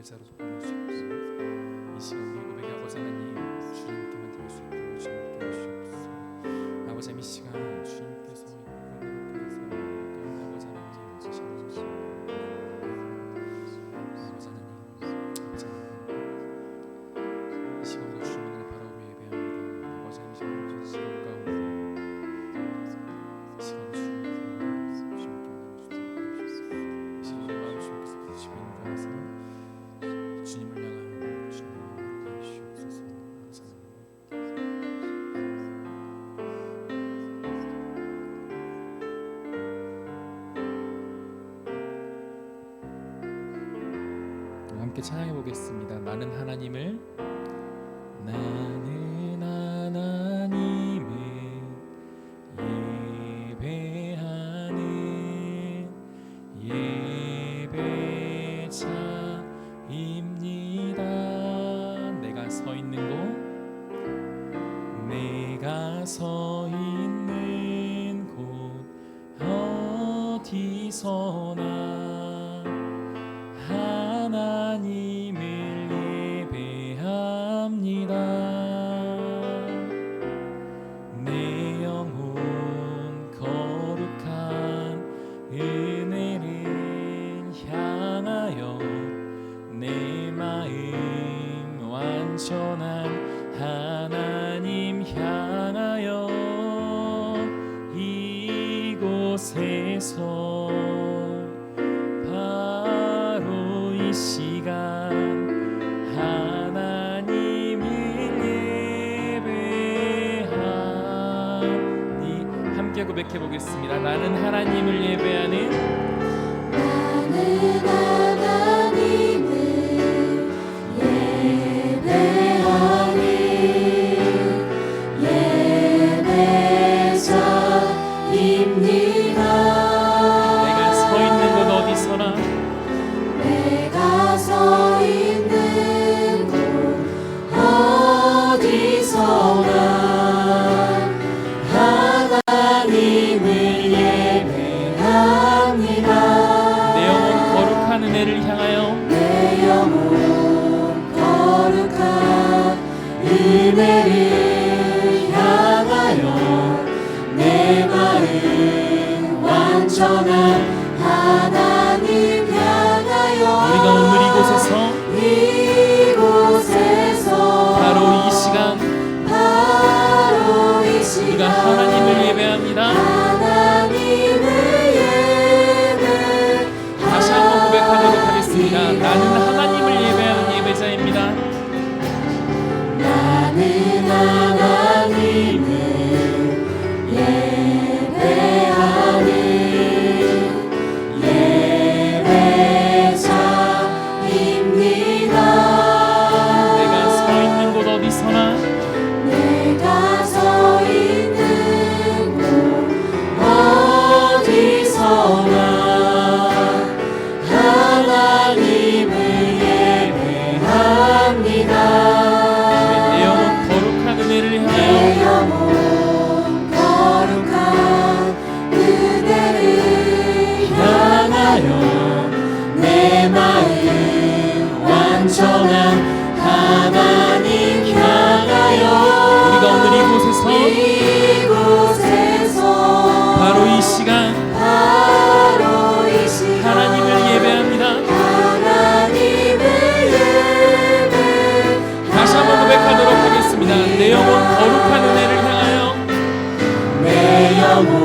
예배자로 보내주시옵소서. 이 시간 우리 고백의 아버지 하나님, 주님께만 드릴 수 있도록 주님께 해주시옵소서. 아버지 이 시간 주님께서 이 공간을 통해서 아버지 하나님 지시옵소서. 아버지 하나님, 이 시간도 주님을 바라보며 예배합니다. 아버지 하나님, 이 시간 가운데 이 시간 주님께 이 시간 우리 마음 주님께서 부르시고 있는 곳에서 주님을 향하여 주님을 해주시옵소서. 함께 찬양해 보겠습니다. 나는 하나님을 예배하는 예배자입니다. 내가 서 있는 곳 어디서나 하나님을 예배합니다. 내 영혼 거룩한 은혜를 향하여 내 마음 완전한 하나님 향하여 이곳에서 바로 이 시간 하나님을 예배하니 함께 고백해 보겠습니다. 나는 하나님을 예배하는 예배자입니다. 내가 서 있는 곳 어디서나 하나님을 예배합니다. 내 영혼 거룩한 은혜를 향하여 내 영혼 거룩한 은혜를 향하여 내 마음 완전한 하나님 향하여 우리가 오늘 이곳에서 바로 이 시간 우리가 하나님을 예배합니다. 다시 한번 고백하도록 하겠습니다. 나는 하나님을 예배하는 예배자입니다. 나는 하나님을 예배하는 예배자입니다. 내가 서 있는 곳 어디서나 내가 서 있는 곳 어디서나 하나님을 예배합니다. 내 영혼 거룩한 은혜를 내 향하여 영혼 거룩한 은혜를 향하여 내 마음 완전한 하나님 향하여 우리가 오늘 이곳에서 바로 이 시간 하나님을 예배합니다. 다시 한번 고백하도록 하겠습니다. 내 영혼 거룩한 은혜를 향하여 내 영혼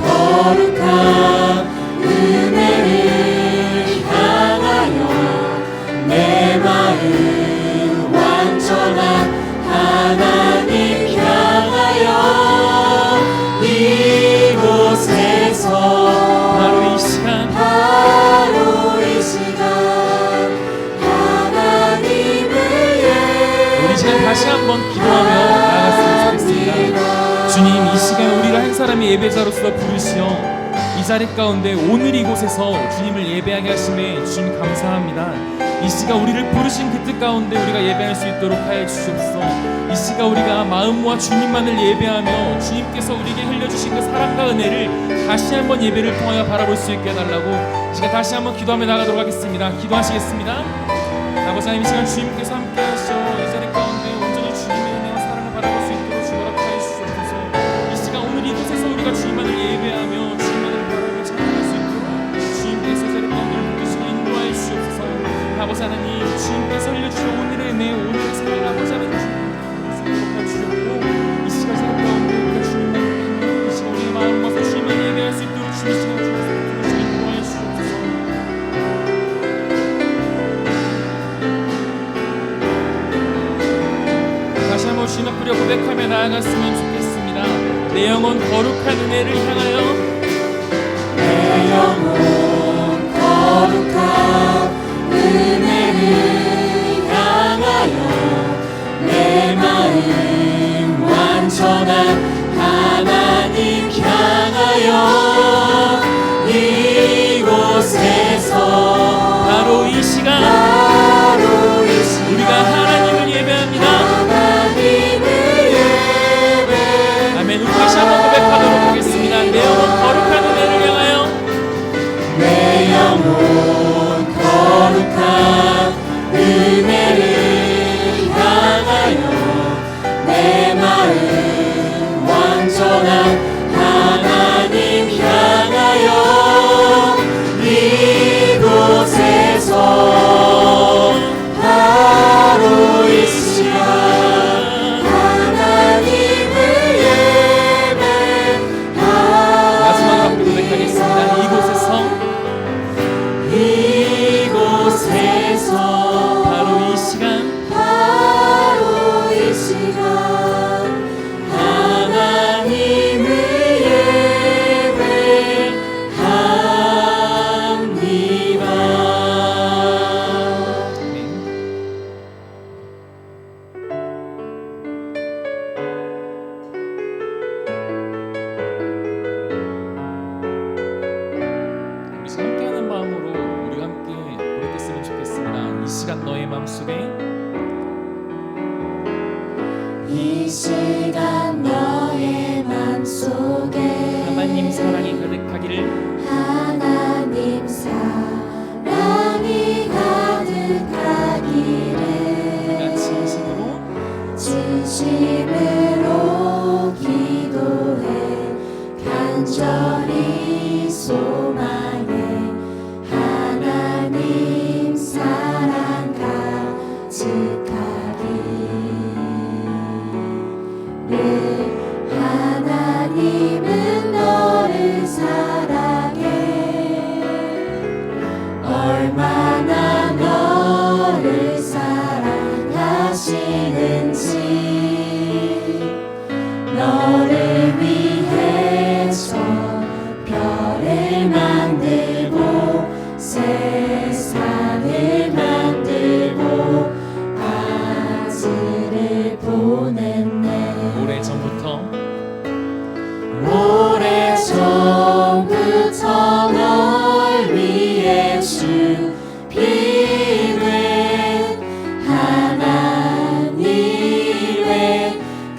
거룩한 은혜를 향하여 내 마음 완전한 하나님 향하여 이곳에서 바로 이 시간 하나님을 우리 지금 다시 한번 기도하며 나아갔으면 좋겠습니다. 주님, 이 시간 우리를 한 사람의 예배자로서 부르시어 이 자리 가운데 오늘 이곳에서 주님을 예배하게 하심에 주님 감사합니다. 이 시간 우리를 부르신 그 뜻 가운데 우리가 예배할 수 있도록 하여 주시옵소서. 이 시간 우리가 마음 모아 주님만을 예배하며 주님께서 우리에게 흘려주신 그 사랑과 은혜를 다시 한번 예배를 통하여 바라볼 수 있게 해달라고 이 시간 다시 한번 기도하며 나가도록 하겠습니다. 기도하시겠습니다. 아버지 하나님, 이 시간 주님께서 함께 하셔 이 자리 가운데 온전히 주님의 은혜와 사랑을 바라볼 수 있도록 주 허락하여 주시옵소서. 이 시간 오늘 이곳에서 우리가 주님만을 예배하며 주님만을 바라보며 찬양할 수 있도록 주님께서 이 자리 가운데 붙드시고 인도하여 주시옵소서. 아버지 하나님, 주님께서 흘려주신 오늘의 은혜, 오늘의 사랑, 아버지 하나님 주님께서 주셨고 이 시간 자리 가운데 우리가 주님만을 이 시간 우리의 마음 모아서 주님만을 예배할 수 있도록 주님 시간 주셔서 인도하여 주시옵소서. 다시 한번 주님 앞으로 고백하며 나아갔으면 좋겠습니다. 내 영혼 거룩한 은혜를 향하여, 내 영혼 거룩한 은혜를 향하여 내 마음 완전한 하나님 향하여 이곳에서 바로 이 시간 우리가 하나님을 예배합니다. 아멘. 우리 다시 한번 고백하도록 하겠습니다. 내 영혼 거룩한 은혜를 향하여, 내 영혼 거룩한 은혜를 향하여 내 마음 완전한 하나님 향하여 이곳에서 바로 이 시간 하나님을 예배하며 마지막으로 함께 고백하겠습니다. 이곳에서 바로 이 시간 하나님을 예배합니다. 우리 함께하는 마음으로 우리가 함께 고백했으면 좋겠습니다. 이 시간 너의 마음속에, 이 시간 너의 맘속에 하나님 사랑이 가득하기를, 하나님 사랑이 가득하기를 내가 진심으로 진심으로 기도해 간절히 소망해 하나님 사랑 가득하기를 하나님은 너를 사랑해 얼마나 너를 사랑하시는지 너를 위해 저 별을 만들고 세상을 만들고 아들을 보냈네 오래전부터 널 위해 준비된 하나님의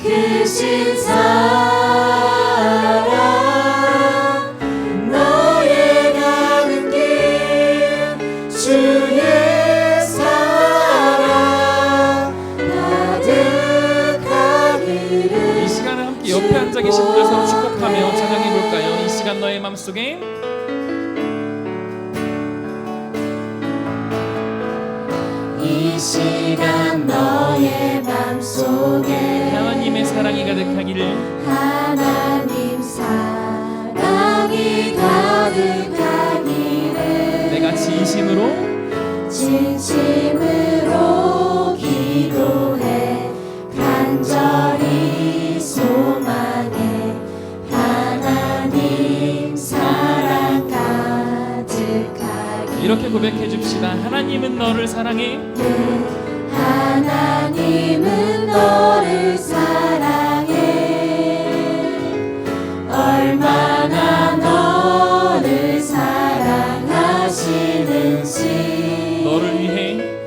크신 사랑 너의 가는 길 주의 사랑 가득하기를 이 시간을 함께 옆에 앉아 계신 분들 서로 축복하며 찬양해 볼까요? 이 시간 너의 마음속에, 이 시간 너의 맘속에 하나님의 사랑이 가득하기를, 하나님 사랑이 가득하기를 내가 진심으로 기도해 간절히 소망해 하나님 사랑 가득하기를 이렇게 고백해 줍시다. 하나님은 너를 사랑해, 하나님은 너를 사랑해 얼마나 너를 사랑하시는지 너를 위해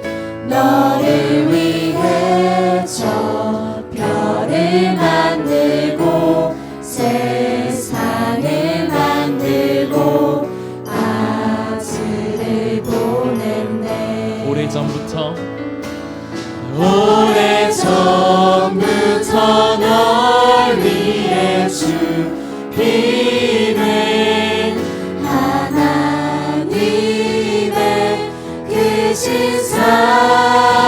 너를 위해 저 별을 만들고 세상을 만들고 아들을 보냈네. 오래전부터 널 위해 주기는 하나님의 크신 사랑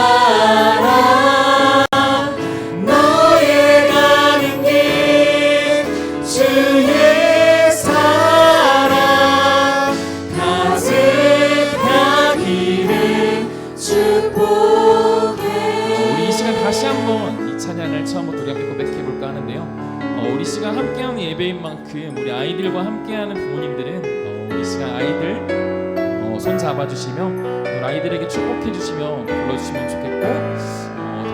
너의 가는 길 주의 사랑 가득하기를 축복해. 우리 이 시간 다시 한번 이 찬양을 처음부터 우리 함께 고백해 볼까 하는데요. 우리 시간 함께하는 예배인 만큼 우리 아이들과 함께하는 부모님들은 우리 시간 아이들 손 잡아주시며 우리 아이들에게 축복해 주시며 불러주시면 좋겠고,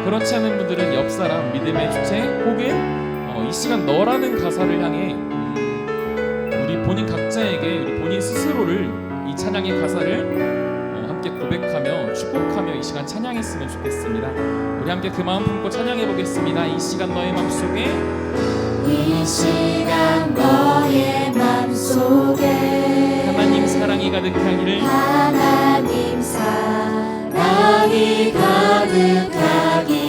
그렇지 않은 분들은 옆 사람 믿음의 주체 혹은 이 시간 너라는 가사를 향해 우리 본인 각자에게 우리 본인 스스로를 이 찬양의 가사를 함께 고백하며 축복하며 이 시간 찬양했으면 좋겠습니다. 우리 함께 그 마음 품고 찬양해 보겠습니다. 이 시간 너의 맘속에, 이 시간 너의 맘속에 하나님 사랑이 가득하기를, 하나님 사랑이 가득하기를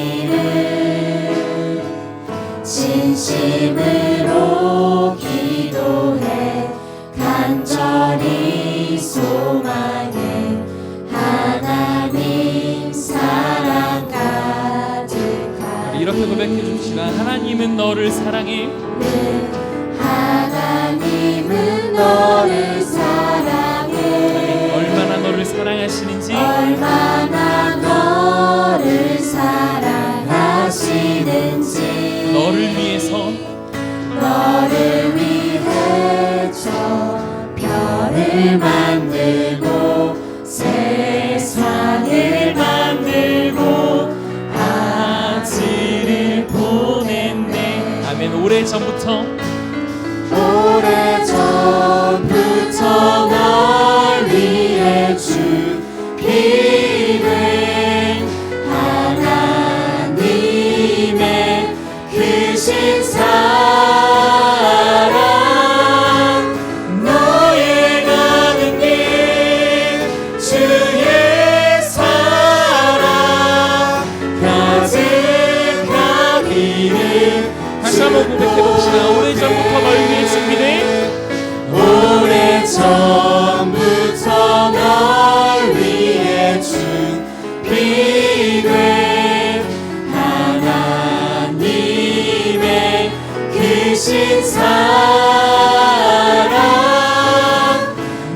진심으로 기도해 간절히 소망해 하나님 사랑 가득하기를. 이렇게 고백해 줍시다. 하나님은 너를 사랑해. 하나님은 너를 사랑해. 얼마나 너를 사랑하시는지, 얼마나 너를 사랑하시는지 너를 위해서 너를 위해 저 별을 만들고 세상을 만들고 아들을 보냈네. 아멘. 오래전부터 널 위해 주기는 하나님의 크신 사랑 너의 가는 길 주의 사랑 가득하기를. 다시 한번 고백해 봅시다. 오래전부터 널 위해 준비된, 오래전부터 널 위해 준비된 하나님의 크신 사랑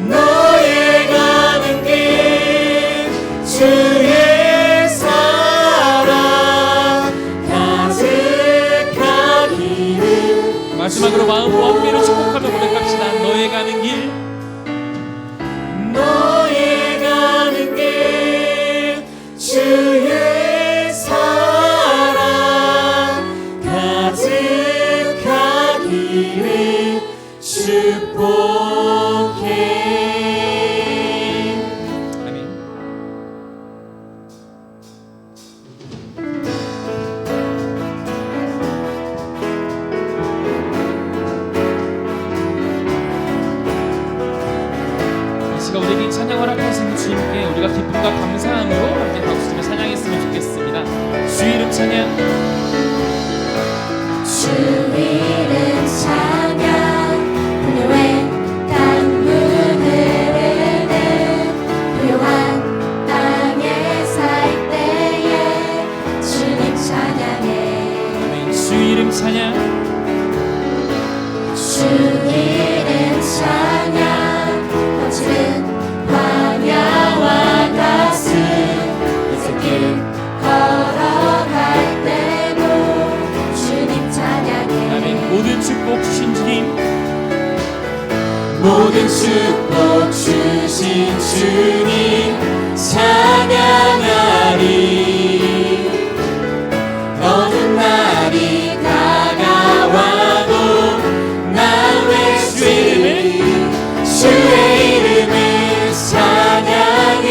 너의 가는 길 주의 사랑 가득하기를. 마지막으로 마음과 어깨를 축복하며 고백합시다. 너의 가는 길, 너의 가는 길 주의 사랑 가득하기를 축복해. 아멘. 이 시간 우리에게 찬양 허락하신 주님께 우리가 기쁨과 감사함으로 함께 박수치며 찬양했으면 좋겠습니다. 주 이름 찬양, 주 이름 찬양 부요한 강물을 흐르는 부요한 땅에 살 때에 주님 찬양해. 아멘. 주 이름 찬양, 주 이름 찬양 거칠은 광야와 가슴 이슬길 걸어갈 때도 주님 찬양해. 아멘. 모든 축복 주신 주님, 모든 축복 주신 주님 찬양하리. 어두운 날이 다가와도 난 왜 주의 이름을 찬양해.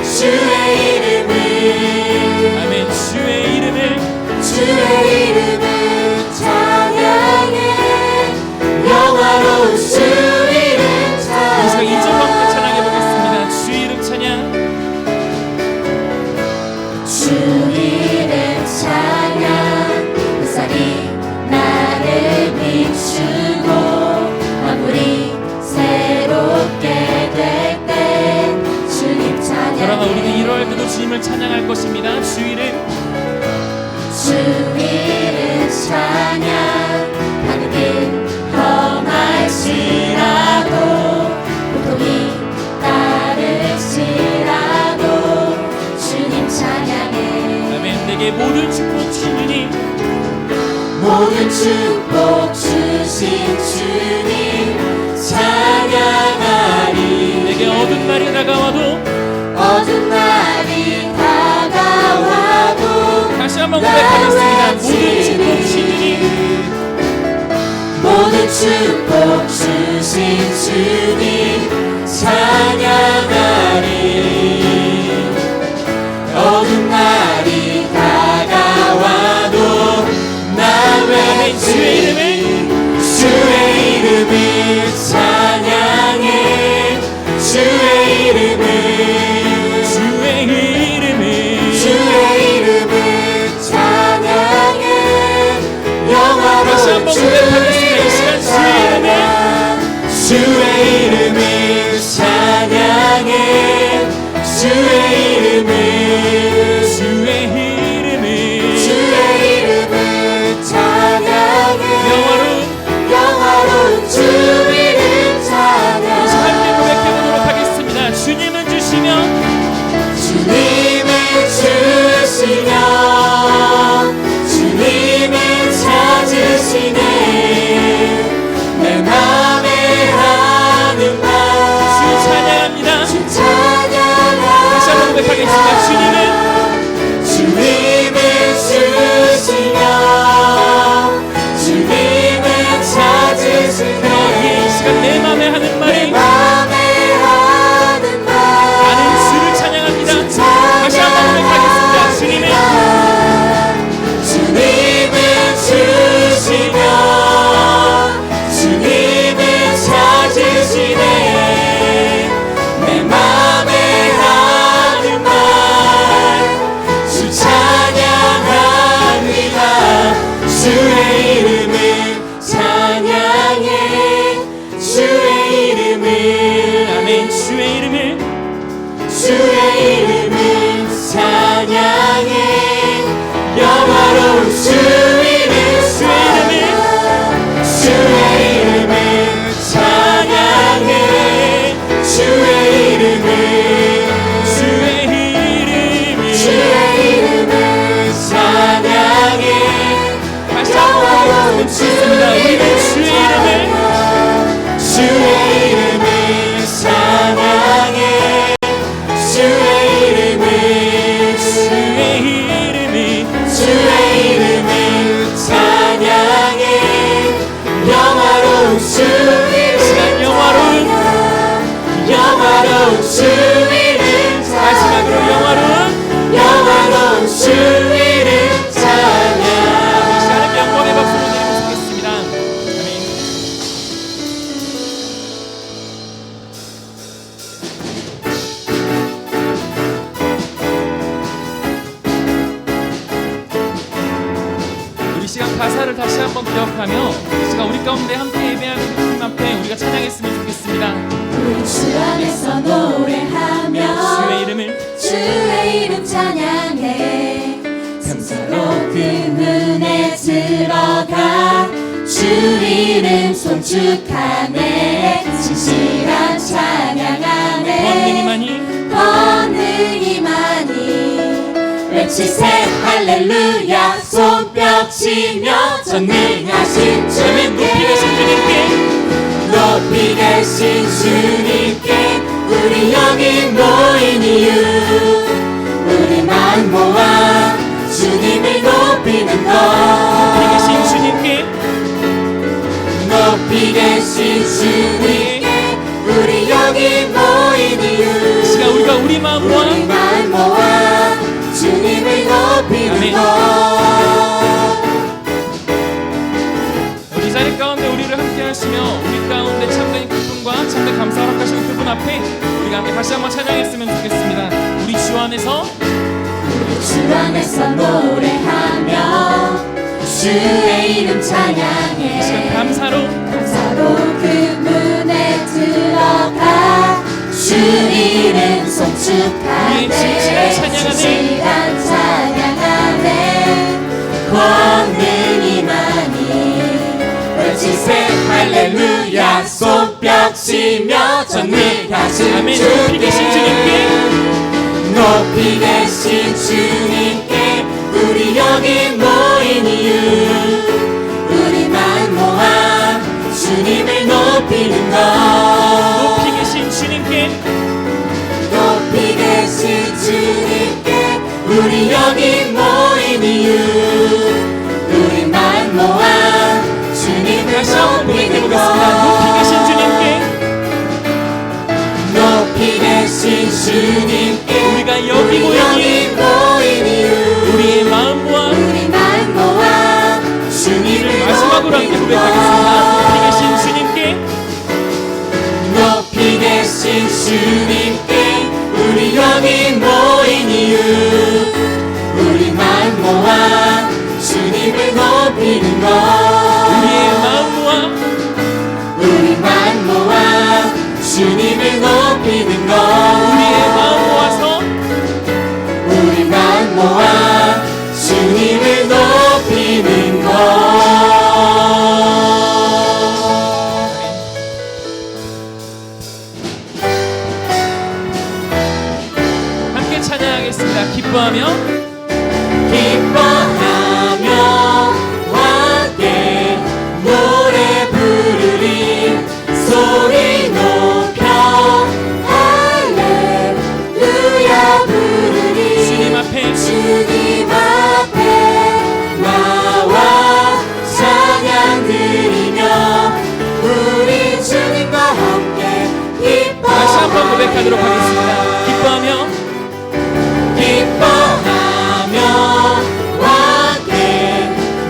주의 이름을 주 이름 찬양 햇살이 나를 비추고 만물이 새롭게 될 때 주님 그러나 우리는 찬양해 이러할 때도 주님을 찬양할 것입니다. 주 이름 찬양 하는 길 험할지라도 고통이 따를지라도 주님 찬양해 아멘. 내게 모든 축복 주시니 모든 축복 주신 주님 찬양하리 내게 어두운 날이 다가와도 어두운 날이 다가와도 다시 한번 고백하겠습니다. 모든 축복 주시니 모든 축복 주신 주님 찬양하리 어두운 날이 다가와도 나 외 주의 이름을 주의 이름을 찬양해 주의 이름을 주의 이름을 주의 이름을 찬양해 영화로운 다시 한번 고백하겠습니다. 이 시간 주의 이름을 찬양해 주의 이름을 주의 이름을 주의 이름을 찬양해 영화로운 주 이름 찬양 함께 고백해보도록 하겠습니다. 주님은 주시면 주님을 주시면 주님을 찾으시네 내 맘에 하는 말 주 찬양합니다. 주 찬양하 다시 한번 고백하겠습니다. 주님을 주시면 주님을 찾으시네 이 시간 내 맘에 하는 말이 맘에 하는 말 나는 주를 찬양합니다. 다시 한번 고백하겠습니다. 주님을 주시면 주님을 찾으시네 내 맘에 하는 말 주 찬양합니다 주의 이름을 찬양해 주의 이름을 아멘. 주의 이름을 주의 이름을 찬양해 영화로운 주 이름 주의 이름을 찬양해 주의 이름을 주의 이름을 주의 이름을 찬양해 다시 한번 영화로운 고백하겠습니다. 우리는 주의 이름을 주의 이름을 찬양해 주의 이름을 주의 이름을 주의 이름을 찬양해 영화로운 주 시간 이름 영화로운 주 이름 마지막으로 영화로운 주 이름 찬양 시간에 영광의 박수로 드리고 싶겠습니다. 아멘. 우리 시간 가사를 다시 한번 기억하며 이 시간 우리 가운데 함께 예배하는 주님 앞에 우리가 찬양했으면 좋겠습니다. 우리 주 안에서 노래하며 주의 이름을 주의 이름 찬양해 성서로 그 문에 들어가 주 이름 송축하네 진실한 찬양하네 번능이 많이 외치세 할렐루야 손뼉치며 전능하신 주님께 높이 계신 주님께 우리 여기 모인 이유 우리만 모아 주님을 높이는 높이 것 계신 주님께 높이 계신 주님께 우리 여기 모인 이유 이 시간 우리가 우리 마음 모아 우리만 모아 주님을 높이는 아멘. 것 이 자리 가운데 우리를 함께 하시며 우리 가운데 참된 기쁨과 참된 감사 허락하시는 그분 앞에 우리가 함께 다시 한번 찬양했으면 좋겠습니다. 우리 주 안에서 우리 주 안에서 노래하며 주의 이름 찬양해 감사로 그 문에 들어가 주 이름 송축하네 진실한 찬양하네 권능이 많이 외치세 할렐루야 손뼉치며 전능하신 주님께 높이 계신 주님께 우리 여기 모인 이유 우리만 모아 주님을 높이는 것 높이 계신 주님께 높이 계신 주님께 우리 여기 모인 이유 우리만 모아 주님을 다시 한번 높이는 고백해보겠습니다. 높이 계신 주님께 높이 계신 주님께 우리가 여기 모인 이유 우리의 마음 모아 우리만 모아 주님을 마지막으로 함께 고백하겠습니다. 높이 계신 주님께 높이 계신 주님께 우리 여기 모인 이유 우리만 모아 주님을 높이는 것 우리의 마음 모아 우리만 모아 주님을 높이는 것 우리의 마음 모아서 우리만 모아 주님을 높이는 것 함께 찬양하겠습니다. 기뻐하며 함께 노래 부르리 소리 높여 할렐루야 부르리 주님 앞에 주님 앞에 나와 찬양 드리며 우리 주님과 함께 기뻐하리라 다시 한번 고백하도록 하겠습니다. 기뻐하며 함께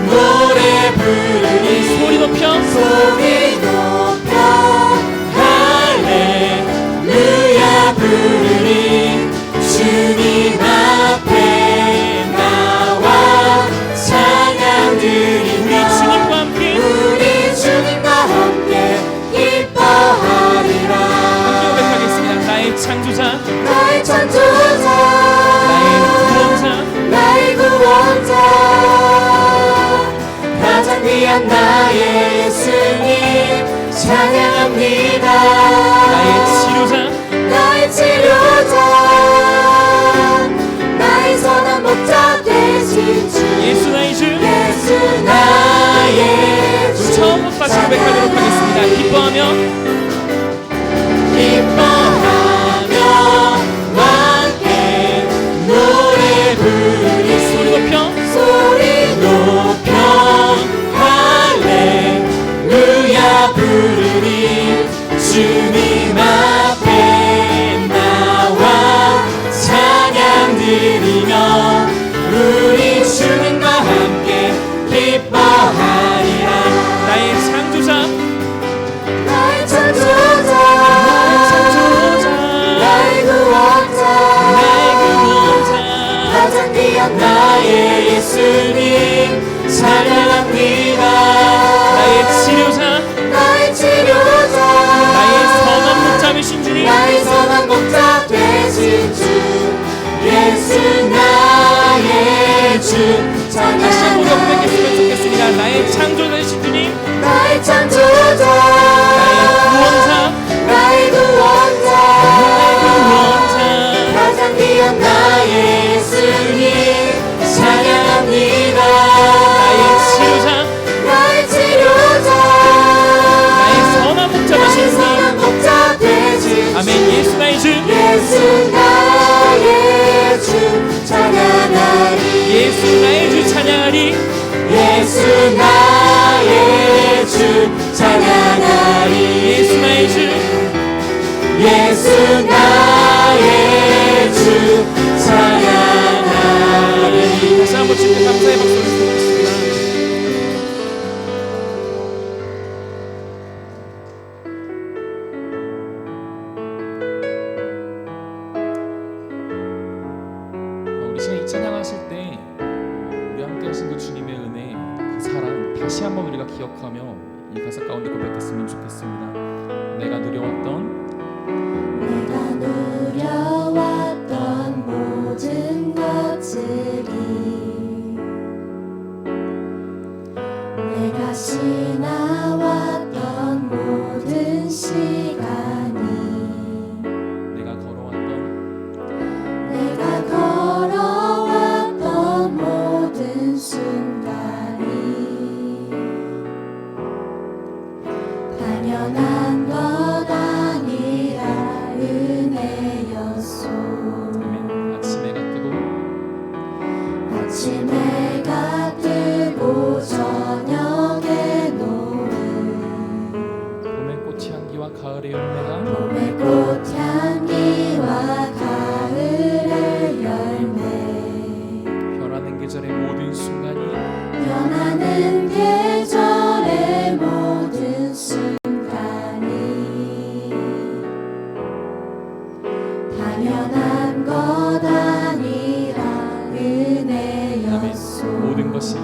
노래 부르리 소리 높여 소리 높여 할렐루야 부르리 주님 앞에 나와 찬양 드리며 주님과 함께 우리 주님과 함께 기뻐하리라 함께 고백하겠습니다. 나의 창조자 나의 창조자 나의 구원자 가장 귀한 나의 예수님 찬양합니다 나의 치료자 나의 치료자 나의 선한 목자 되신 주 예수 나의 주 예수 나의 주 처음부터 다시 고백하도록 하겠습니다. 기뻐하며 함께 노래 부르리 소리 높여 소리 높여 할렐루야 부르리 주님 앞에 나와 찬양 드리며 우리 주님과 함께 기뻐하리라 나의 창조자 나의 창조자 나의 구원자 가장 귀한 나의 예수님 찬양합니다 나의 치료자 나의 치료자 나의 선한 목자 되신 주님 나의 선한 목자 되신 주 예수 나의 주 다시 한번 우리가 고백했으면 찬양하리 좋겠습니다. 나의 창조자 되신 주님 나의 창조자 나의 구원자 가장 귀한 나의 예수님 찬양합니다 나의 치료자 나의 치료자 나의 선한 목자 나의 되신 주님 선한 목자 되신 주 아멘. 예수 나의 주 예수 나의 주 찬양하리 예수 나의 주 찬양하리 예수 나의 주 찬양하리 예수 나의 주 예수 나의 주 찬양하리 다시 한번 주님께 감사의 박수를 드리겠습니다. 우리 시간 이 찬양하시면서 찬양하실 때 우리 함께 하신 그 주님의 은혜, 그 사랑 다시 한번 우리가 기억하며 이 가사 가운데 고백했으면 좋겠습니다. 내가 누려왔던 모든 것들이 내가 지나왔던 모든 시간이 내가 걸어왔던 모든 순간이 당연한 것 아니라 은혜였소. 아침 해가 뜨고 저녁에 노을 봄의 꽃향기와 가을의 열매 변하는 계절의 모든 순간이 당연한 것 아니라 은혜였소. 모든 것이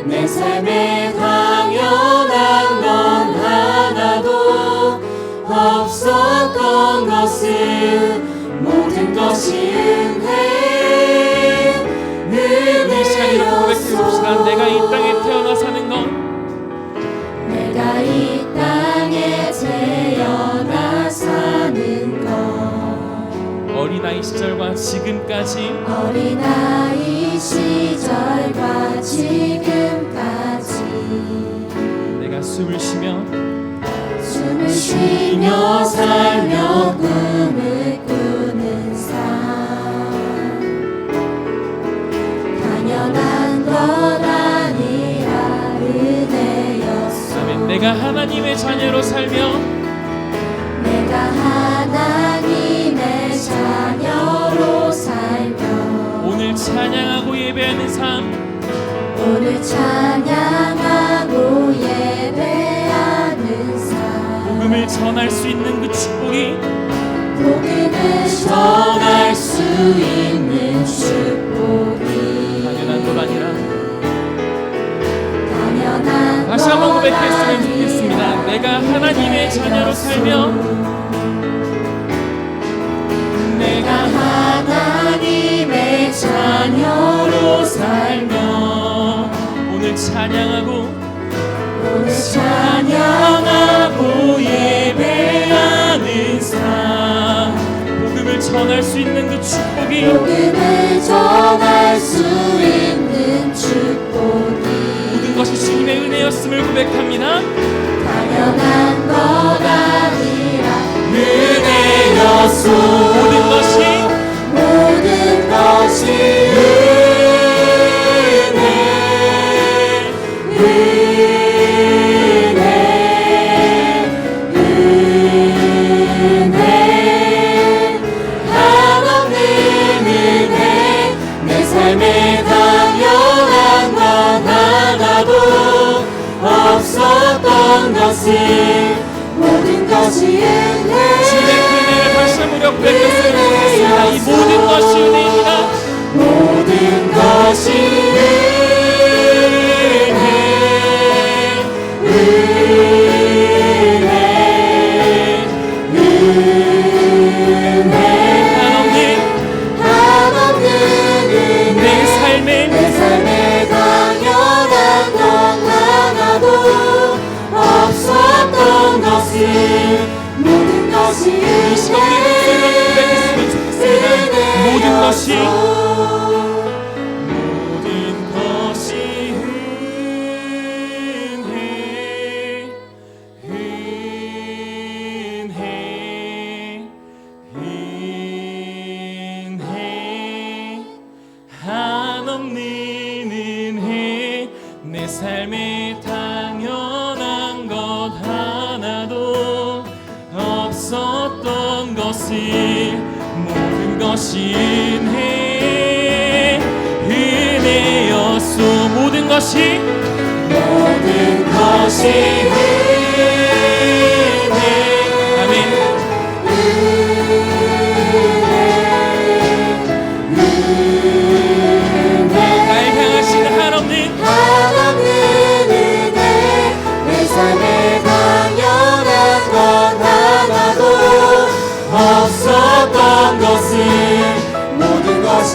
내 삶에 당연한 건 하나도 없었던 것은 모든 것이 이 시간 이렇게 고백해봅시다. 내가 이 땅에 태어나 사는 건 내가 이 땅에 태어나 사는 것 어린아이 시절과 지금까지 내가 숨을 쉬며 살며 꿈을 꾸는 삶 당연한 것 아니라 은혜였소. 아멘. 내가 하나님의 자녀로 살며 오늘 찬양하고 예배하는 삶 복음을 전할 수 있는 그 축복이 당연한 것 아니라 다시 한번 고백했으면 좋겠습니다. 내가 하나님의 자녀로 살며 내가 하나님의 자녀로 살며 오늘 찬양하고 예배하는 삶 복음을 전할 수 있는 그 축복이 모든 것이 주님의 은혜였음을 고백합니다. 당연한 것 아니라 은혜였소. 모든 것이 내 삶에 당연한 것 하나도 없었던 것을 모든 것이 주님의 은혜를 다시 한번 고백했으면 좋겠습니다. 이 모든 것이 은혜입니다. 모든 것이 내 삶에 당연한 것 하나도 없었던 것을 모든 것이 이 시간에 고백했으면 좋겠습니다. 모든 것이 내 삶에 당연한 것 하나도 없었던 것을 모든 것이 은혜였소. 모든 것이 아멘. 날 향하신 한없는 은혜 내 삶에 당연한 건 하나도 없었던 것을 모든 것이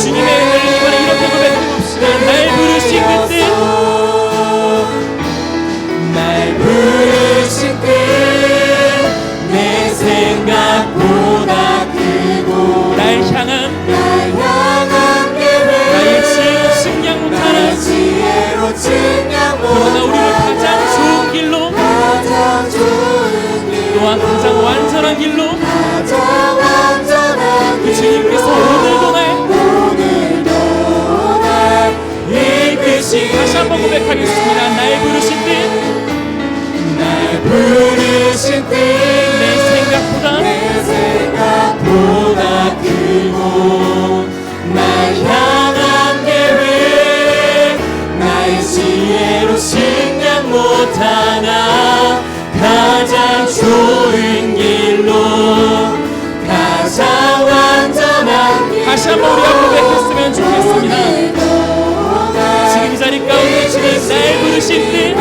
주님의 은혜를 이번에 이렇게 고백해봅시다. 날 부르신 그때 날 부르신 뜻 내 생각보다 크고 날 향한 계획 나의 지혜로 측량 못하는 지혜로 측량 그러나 우리를 가장 좋은 길로 또한 가장 완전한 길로 그 주님께서 오늘도 날 이끄시 다시 한번 고백하겠습니다. 날 부르신 뜻 내 생각보다 크고 날 향한 계획 나의 지혜로 측량 못하나 가장 좋은 길로 가장 완전한 길로 다시 한번 우리가 고백했으면 좋겠습니다. 지금 이 자리 가운데 주님 날 부르신 뜻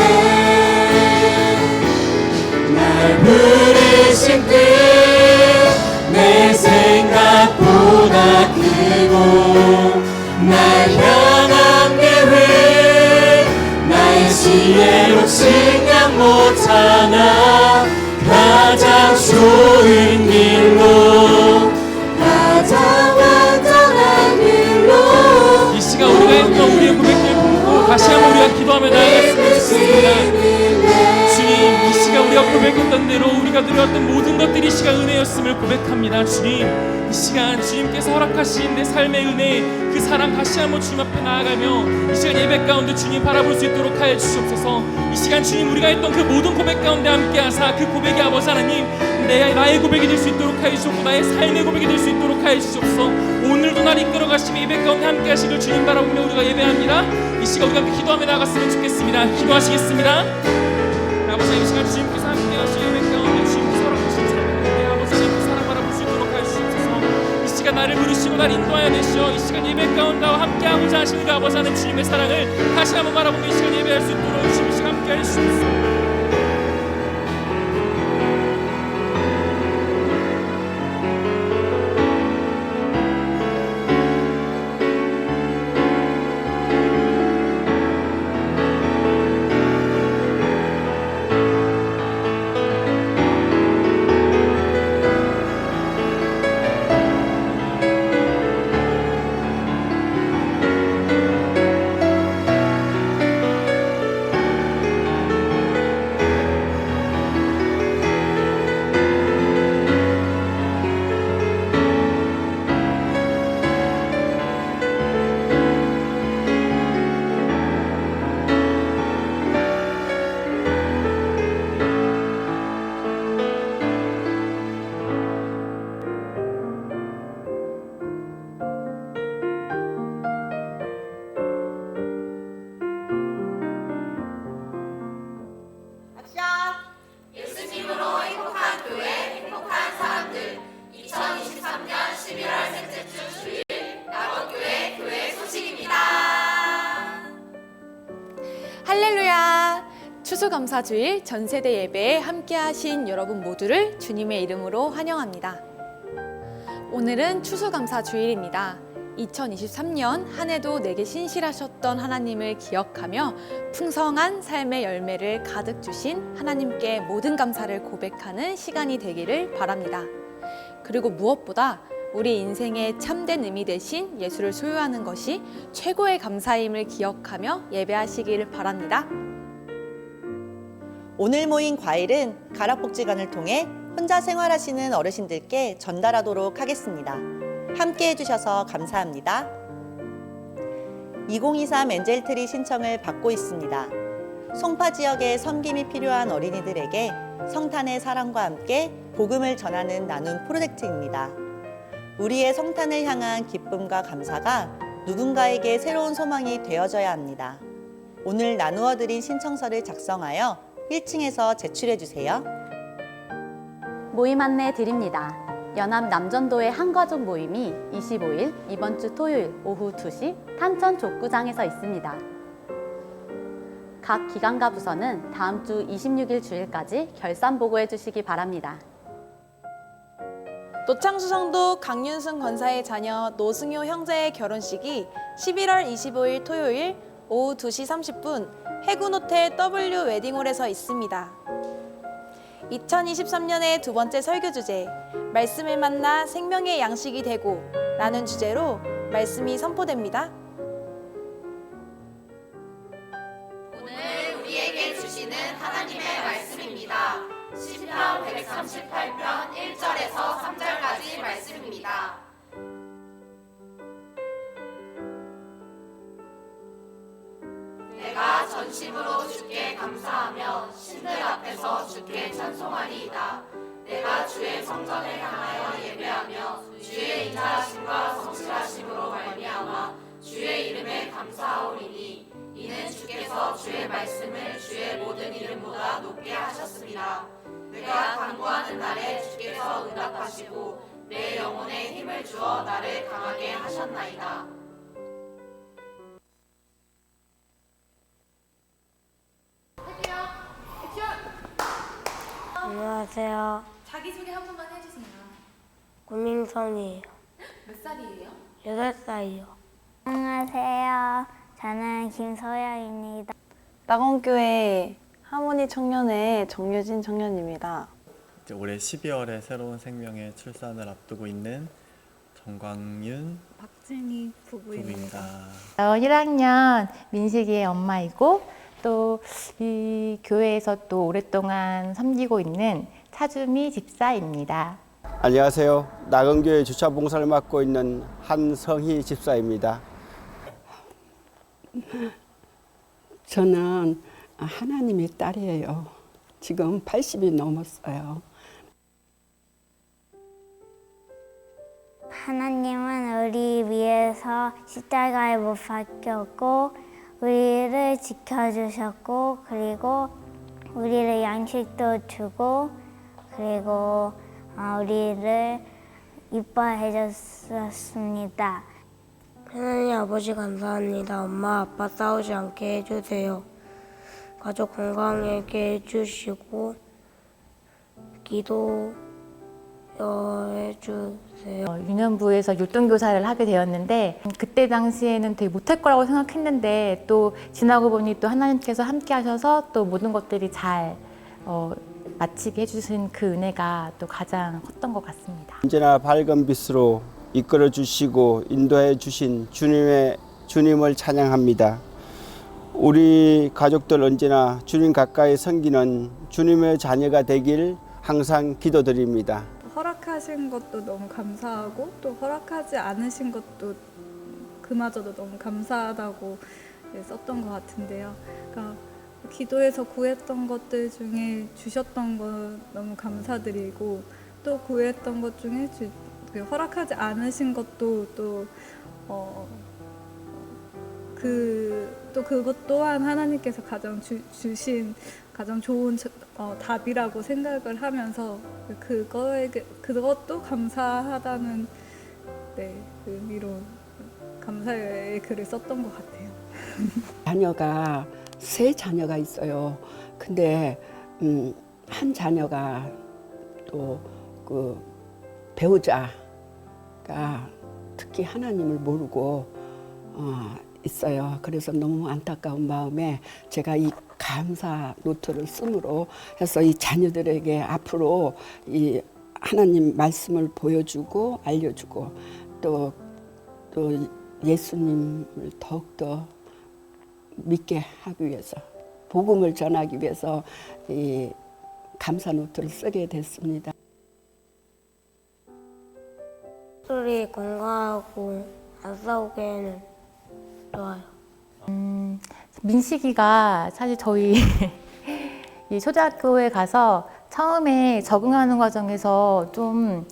부르신 뜻 내 생각보다 크고 날 향한 계획 나의 지혜로 측량 못하나 가장 좋은 길로 가장 완전한 길로 이 시간 우리가 했던 우리의 고백들 보고 다시 한번 우리가 기도하며 나아갔으면 좋겠습니다. 주님 이 시간 우리가 고백했던 대로 우리가 드렸던 모든 것들이 이 시간 은혜였음을 고백합니다. 주님 이 시간 주님께서 허락하신 내 삶의 은혜 그 사랑 다시 한번 주님 앞에 나아가며 이 시간 예배 가운데 주님 바라볼 수 있도록 하여 주시옵소서. 이 시간 주님 우리가 했던 그 모든 고백 가운데 함께 하사 그 고백이 아버지 하나님 나의 고백이 될 수 있도록 하여 주시옵고 나의 삶의 고백이 될 수 있도록 하여 주시옵소서. 오늘도 날 이끌어 가시며 예배 가운데 함께 하시길 주님 바라보며 우리가 예배합니다. 이 시간 우리가 함께 기도하며 나아갔으면 좋겠습니다. 기도하시겠습니다. 아버지 이 시간 주님께서 함께 하시는 예배 가운데 주님께서 허락하신 사랑을 아버지 하나님 그 사랑 바라볼 수 있도록 하여 주시옵소서. 이 시간 나를 부르시고 날 인도하여 내시어 이 시간 예배 가운데 함께하고자 하시는 그 아버지 하나님 주님의 사랑을 다시 한번 바라보며 이 시간 예배할 수 있도록 주님 이 시간 함께 하여 주시옵소서. 예수님으로 행복한 교회, 행복한 사람들 2023년 11월 셋째 주 주일 낙원교회 교회 소식입니다. 할렐루야! 추수감사주일 전세대 예배에 함께하신 여러분 모두를 주님의 이름으로 환영합니다. 오늘은 추수감사주일입니다. 2023년 한 해도 내게 신실하셨던 하나님을 기억하며 풍성한 삶의 열매를 가득 주신 하나님께 모든 감사를 고백하는 시간이 되기를 바랍니다. 그리고 무엇보다 우리 인생의 참된 의미 대신 예수를 소유하는 것이 최고의 감사임을 기억하며 예배하시기를 바랍니다. 오늘 모인 과일은 가락복지관을 통해 혼자 생활하시는 어르신들께 전달하도록 하겠습니다. 함께 해주셔서 감사합니다. 2023 엔젤트리 신청을 받고 있습니다. 송파 지역에 섬김이 필요한 어린이들에게 성탄의 사랑과 함께 복음을 전하는 나눔 프로젝트입니다. 우리의 성탄을 향한 기쁨과 감사가 누군가에게 새로운 소망이 되어져야 합니다. 오늘 나누어 드린 신청서를 작성하여 1층에서 제출해 주세요. 모임 안내 드립니다. 연합 남전도의 한가족 모임이 25일 이번 주 토요일 오후 2시 탄천 족구장에서 있습니다. 각 기관과 부서는 다음 주 26일 주일까지 결산 보고해 주시기 바랍니다. 노창수성도 강윤승 권사의 자녀 노승효 형제의 결혼식이 11월 25일 토요일 오후 2시 30분 해군호텔 W 웨딩홀에서 있습니다. 2023년의 두 번째 설교 주제 말씀을 만나 생명의 양식이 되고 라는 주제로 말씀이 선포됩니다. 오늘 우리에게 주시는 하나님의 말씀입니다. 시편 138편 1절에서 3절까지 말씀입니다. 내가 전심으로 주께 감사하며 신들 앞에서 주께 찬송하리이다. 내가 주의 성전을 향하여 예배하며 주의 인자하심과 성실하심으로 말미암아 주의 이름에 감사하오리니 이는 주께서 주의 말씀을 주의 모든 이름보다 높게 하셨습니다. 내가 간구하는 날에 주께서 응답하시고 내 영혼에 힘을 주어 나를 강하게 하셨나이다. 안녕하세요. 자기소개 한 번만 해주세요. 구민성이에요. 몇 살이에요? 8살이요. 안녕하세요. 저는 김소영입니다. 낙원교회 하모니 청년의 정유진 청년입니다. 올해 12월에 새로운 생명의 출산을 앞두고 있는 정광윤 박진희 부부입니다. 1학년 민식이의 엄마이고 또 이 교회에서 또 오랫동안 섬기고 있는 차주미 집사입니다. 안녕하세요. 낙원교회 주차 봉사를 맡고 있는 한성희 집사입니다. 저는 하나님의 딸이에요. 지금 80이 넘었어요. 하나님은 우리 위해서 십자가에 못 박혔고 우리를 지켜주셨고 그리고 우리를 양식도 주고 그리고 우리를 이뻐해 줬습니다. 하나님 아버지 감사합니다. 엄마 아빠 싸우지 않게 해주세요. 가족 건강하게 해주시고 기도해 주세요. 유년부에서 율동교사를 하게 되었는데 그때 당시에는 되게 못할 거라고 생각했는데 또 지나고 보니 또 하나님께서 함께 하셔서 또 모든 것들이 잘 마치게 해주신 그 은혜가 또 가장 컸던 것 같습니다. 언제나 밝은 빛으로 이끌어 주시고 인도해 주신 주님을 찬양합니다. 우리 가족들 언제나 주님 가까이 섬기는 주님의 자녀가 되길 항상 기도드립니다. 허락하신 것도 너무 감사하고 또 허락하지 않으신 것도 그마저도 너무 감사하다고 썼던 것 같은데요. 그러니까 기도해서 구했던 것들 중에 주셨던 거 너무 감사드리고 또 구했던 것 중에 허락하지 않으신 것도 또 그것 또한 하나님께서 가장 주신 가장 좋은 답이라고 생각을 하면서 그것도 감사하다는 의미로 감사의 글을 썼던 것 같아요. 자녀가 세 자녀가 있어요. 근데 한 자녀가 또 그 배우자가 특히 하나님을 모르고 있어요. 그래서 너무 안타까운 마음에 제가 이 감사 노트를 쓰므로 해서 이 자녀들에게 앞으로 이 하나님 말씀을 보여주고 알려주고 또 예수님을 더욱더 믿게 하기 위해서 복음을 전하기 위해서 이 감사 노트를 쓰게 됐습니다. 둘이 건강하고 안 싸우게는 좋아요. 민식이가 사실 저희 이 초등학교에 가서 처음에 적응하는 과정에서 좀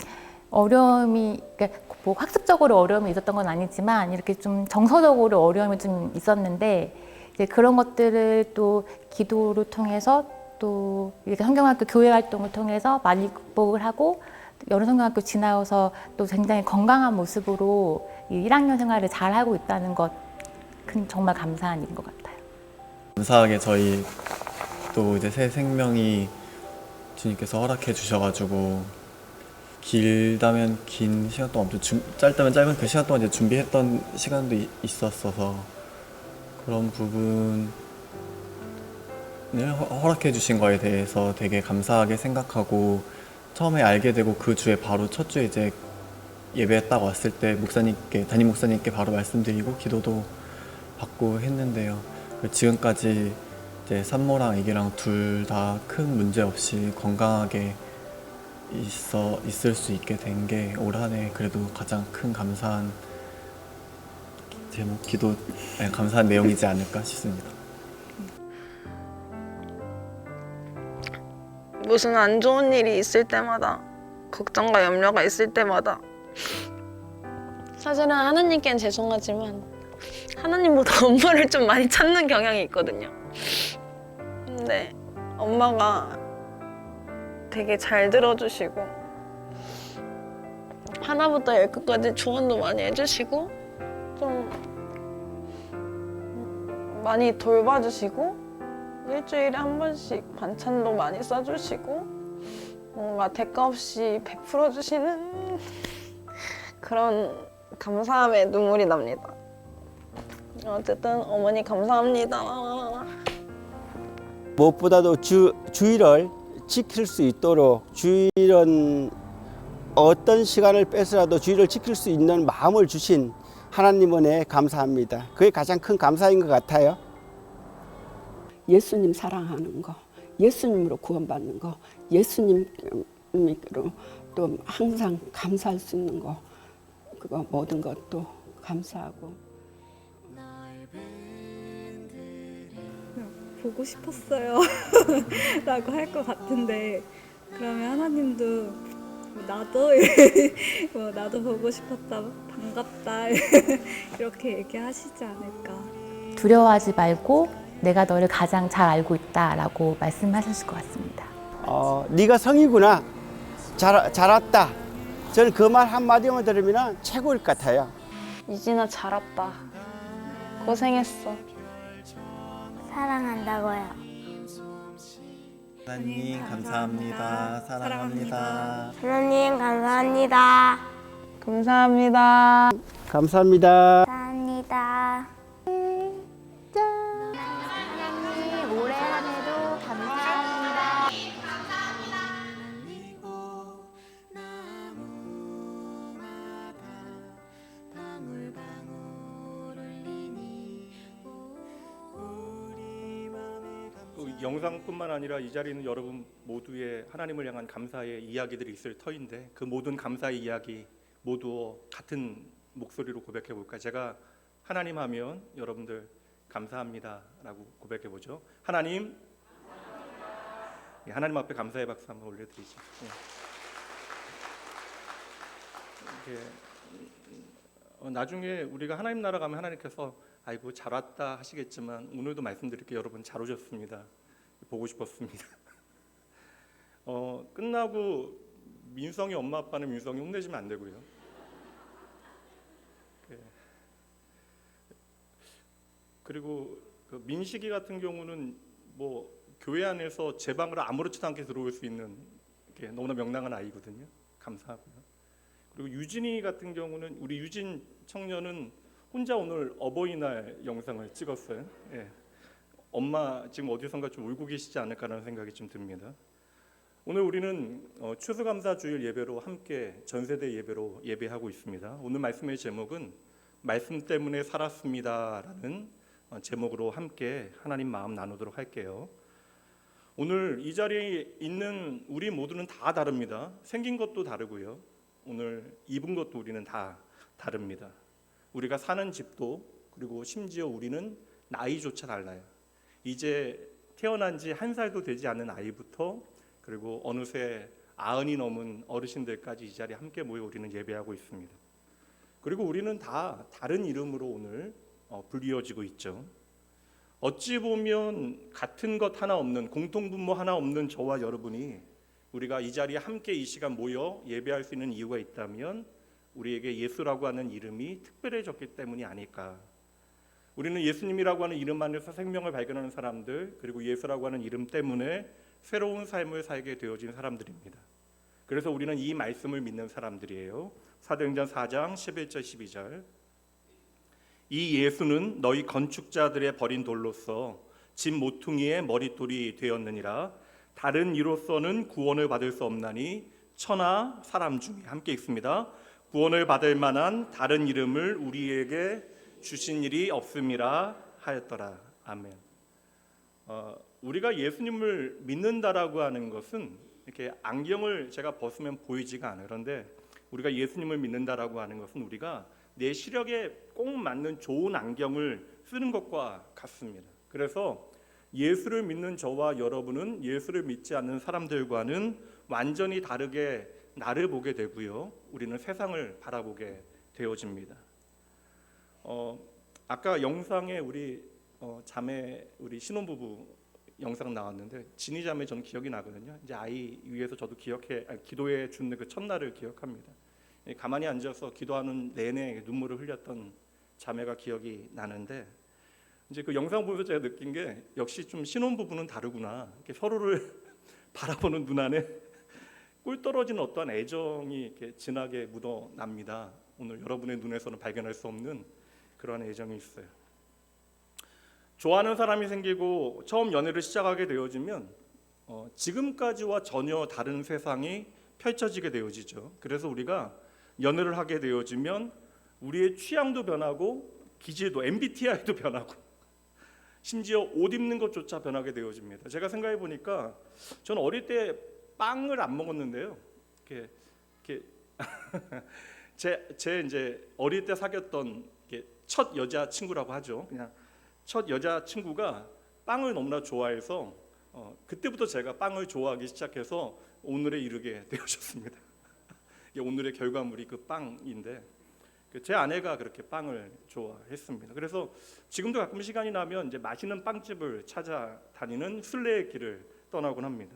어려움이, 그러니까 뭐 학습적으로 어려움이 있었던 건 아니지만 이렇게 좀 정서적으로 어려움이 좀 있었는데 이제 그런 것들을 또 기도를 통해서 또 이렇게 성경학교 교회 활동을 통해서 많이 극복을 하고 여름 성경학교 지나서 또 굉장히 건강한 모습으로 이 1학년 생활을 잘 하고 있다는 것 정말 감사한 일인 것 같아요. 감사하게 저희 또 이제 새 생명이 주님께서 허락해 주셔가지고 길다면 긴 시간 동안, 짧다면 짧은 그 시간 동안 이제 준비했던 시간도 있었어서 그런 부분을 허락해 주신 거에 대해서 되게 감사하게 생각하고 처음에 알게 되고 그 주에 바로 첫 주에 이제 예배 딱 왔을 때 담임 목사님께 바로 말씀드리고 기도도 받고 했는데요. 지금까지 이제 산모랑 아기랑 둘 다 큰 문제 없이 건강하게 있을 수 있게 된 게 올 한 해 그래도 가장 큰 감사한 제목, 감사한 내용이지 않을까 싶습니다. 무슨 안 좋은 일이 있을 때마다, 걱정과 염려가 있을 때마다 사실은 하나님께는 죄송하지만 하나님보다 엄마를 좀 많이 찾는 경향이 있거든요. 근데 엄마가 되게 잘 들어주시고 하나부터 10까지 조언도 많이 해주시고 좀 많이 돌봐주시고 일주일에 한 번씩 반찬도 많이 싸주시고 뭔가 대가 없이 베풀어주시는 그런 감사함에 눈물이 납니다. 어쨌든 어머니 감사합니다. 무엇보다도 주일을 지킬 수 있도록 주일은 어떤 시간을 빼서라도 주일을 지킬 수 있는 마음을 주신 하나님 은혜에 감사합니다. 그게 가장 큰 감사인 것 같아요. 예수님 사랑하는 거, 예수님으로 구원받는 거, 예수님으로 또 항상 감사할 수 있는 거, 그거 모든 것도 감사하고. 보고 싶었어요 라고 할 것 같은데 그러면 하나님도 나도 보고 싶었다, 반갑다 이렇게 얘기하시지 않을까. 두려워하지 말고 내가 너를 가장 잘 알고 있다라고 말씀하셨을 것 같습니다. 네가 성이구나, 잘 왔다. 저는 그 말 한마디만 들으면 최고일 것 같아요. 이진아 잘 왔다. 고생했어. 사랑한다고요. 하나님 감사합니다. 사랑합니다. 하나님 감사합니다. 감사합니다. 감사합니다. 감사합니다. 하나님 올해 한 해도 감사합니다. 영상뿐만 아니라 이 자리에 있는 여러분 모두의 하나님을 향한 감사의 이야기들이 있을 터인데 그 모든 감사의 이야기 모두 같은 목소리로 고백해 볼까요? 제가 하나님 하면 여러분들 감사합니다라고 고백해 보죠. 하나님, 하나님 앞에 감사의 박수 한번 올려드리죠. 나중에 우리가 하나님 나라 가면 하나님께서 아이고 잘 왔다 하시겠지만 오늘도 말씀드릴게요. 여러분 잘 오셨습니다. 보고 싶었습니다. 끝나고 민성이 엄마 아빠는 민성이 혼내주면 안 되고요. 그리고 그 민식이 같은 경우는 뭐 교회 안에서 제 방을 아무렇지도 않게 들어올 수 있는 너무나 명랑한 아이거든요. 감사하고요. 그리고 유진이 같은 경우는 우리 유진 청년은 혼자 오늘 어버이날 영상을 찍었어요. 예. 엄마 지금 어디선가 좀 울고 계시지 않을까라는 생각이 좀 듭니다. 오늘 우리는 추수감사주일 예배로 함께 전세대 예배로 예배하고 있습니다. 오늘 말씀의 제목은 말씀 때문에 살았습니다라는 제목으로 함께 하나님 마음 나누도록 할게요. 오늘 이 자리에 있는 우리 모두는 다 다릅니다. 생긴 것도 다르고요. 오늘 입은 것도 우리는 다 다릅니다. 우리가 사는 집도 그리고 심지어 우리는 나이조차 달라요. 이제 태어난 지 1살도 되지 않은 아이부터 그리고 어느새 90이 넘은 어르신들까지 이 자리에 함께 모여 우리는 예배하고 있습니다. 그리고 우리는 다 다른 이름으로 오늘 불리어지고 있죠. 어찌 보면 같은 것 하나 없는, 공통분모 하나 없는 저와 여러분이 우리가 이 자리에 함께 이 시간 모여 예배할 수 있는 이유가 있다면 우리에게 예수라고 하는 이름이 특별해졌기 때문이 아닐까. 우리는 예수님이라고 하는 이름 안에서 생명을 발견하는 사람들, 그리고 예수라고 하는 이름 때문에 새로운 삶을 살게 되어진 사람들입니다. 그래서 우리는 이 말씀을 믿는 사람들이에요. 사도행전 4장 11절 12절. 이 예수는 너희 건축자들의 버린 돌로서 집 모퉁이의 머릿돌이 되었느니라. 다른 이로서는 구원을 받을 수 없나니 천하 사람 중에, 함께 읽습니다. 구원을 받을 만한 다른 이름을 우리에게 주신 일이 없음이라 하였더라. 아멘. 우리가 예수님을 믿는다라고 하는 것은 이렇게 안경을 제가 벗으면 보이지가 않아요. 그런데 우리가 예수님을 믿는다라고 하는 것은 우리가 내 시력에 꼭 맞는 좋은 안경을 쓰는 것과 같습니다. 그래서 예수를 믿는 저와 여러분은 예수를 믿지 않는 사람들과는 완전히 다르게 나를 보게 되고요. 우리는 세상을 바라보게 되어집니다. 아까 영상에 우리 자매, 우리 신혼부부 영상 나왔는데 진희 자매 저는 기억이 나거든요. 이제 아이 위해서 저도 기도해 주는 그 첫날을 기억합니다. 가만히 앉아서 기도하는 내내 눈물을 흘렸던 자매가 기억이 나는데, 이제 그 영상 보면서 제가 느낀 게 역시 좀 신혼부부는 다르구나. 이렇게 서로를 바라보는 눈 안에 꿀 떨어지는 어떠한 애정이 이렇게 진하게 묻어납니다. 오늘 여러분의 눈에서는 발견할 수 없는 그러한 애정이 있어요. 좋아하는 사람이 생기고 처음 연애를 시작하게 되어지면 지금까지와 전혀 다른 세상이 펼쳐지게 되어지죠. 그래서 우리가 연애를 하게 되어지면 우리의 취향도 변하고 기질도, MBTI도 변하고 심지어 옷 입는 것조차 변하게 되어집니다. 제가 생각해 보니까 저는 어릴 때 빵을 안 먹었는데요. 제 이제 어릴 때 사귀었던 첫 여자 친구라고 하죠. 그냥 첫 여자 친구가 빵을 너무나 좋아해서 그때부터 제가 빵을 좋아하기 시작해서 오늘에 이르게 되어졌습니다. 오늘의 결과물이 그 빵인데, 제 아내가 그렇게 빵을 좋아했습니다. 그래서 지금도 가끔 시간이 나면 이제 맛있는 빵집을 찾아다니는 순례의 길을 떠나곤 합니다.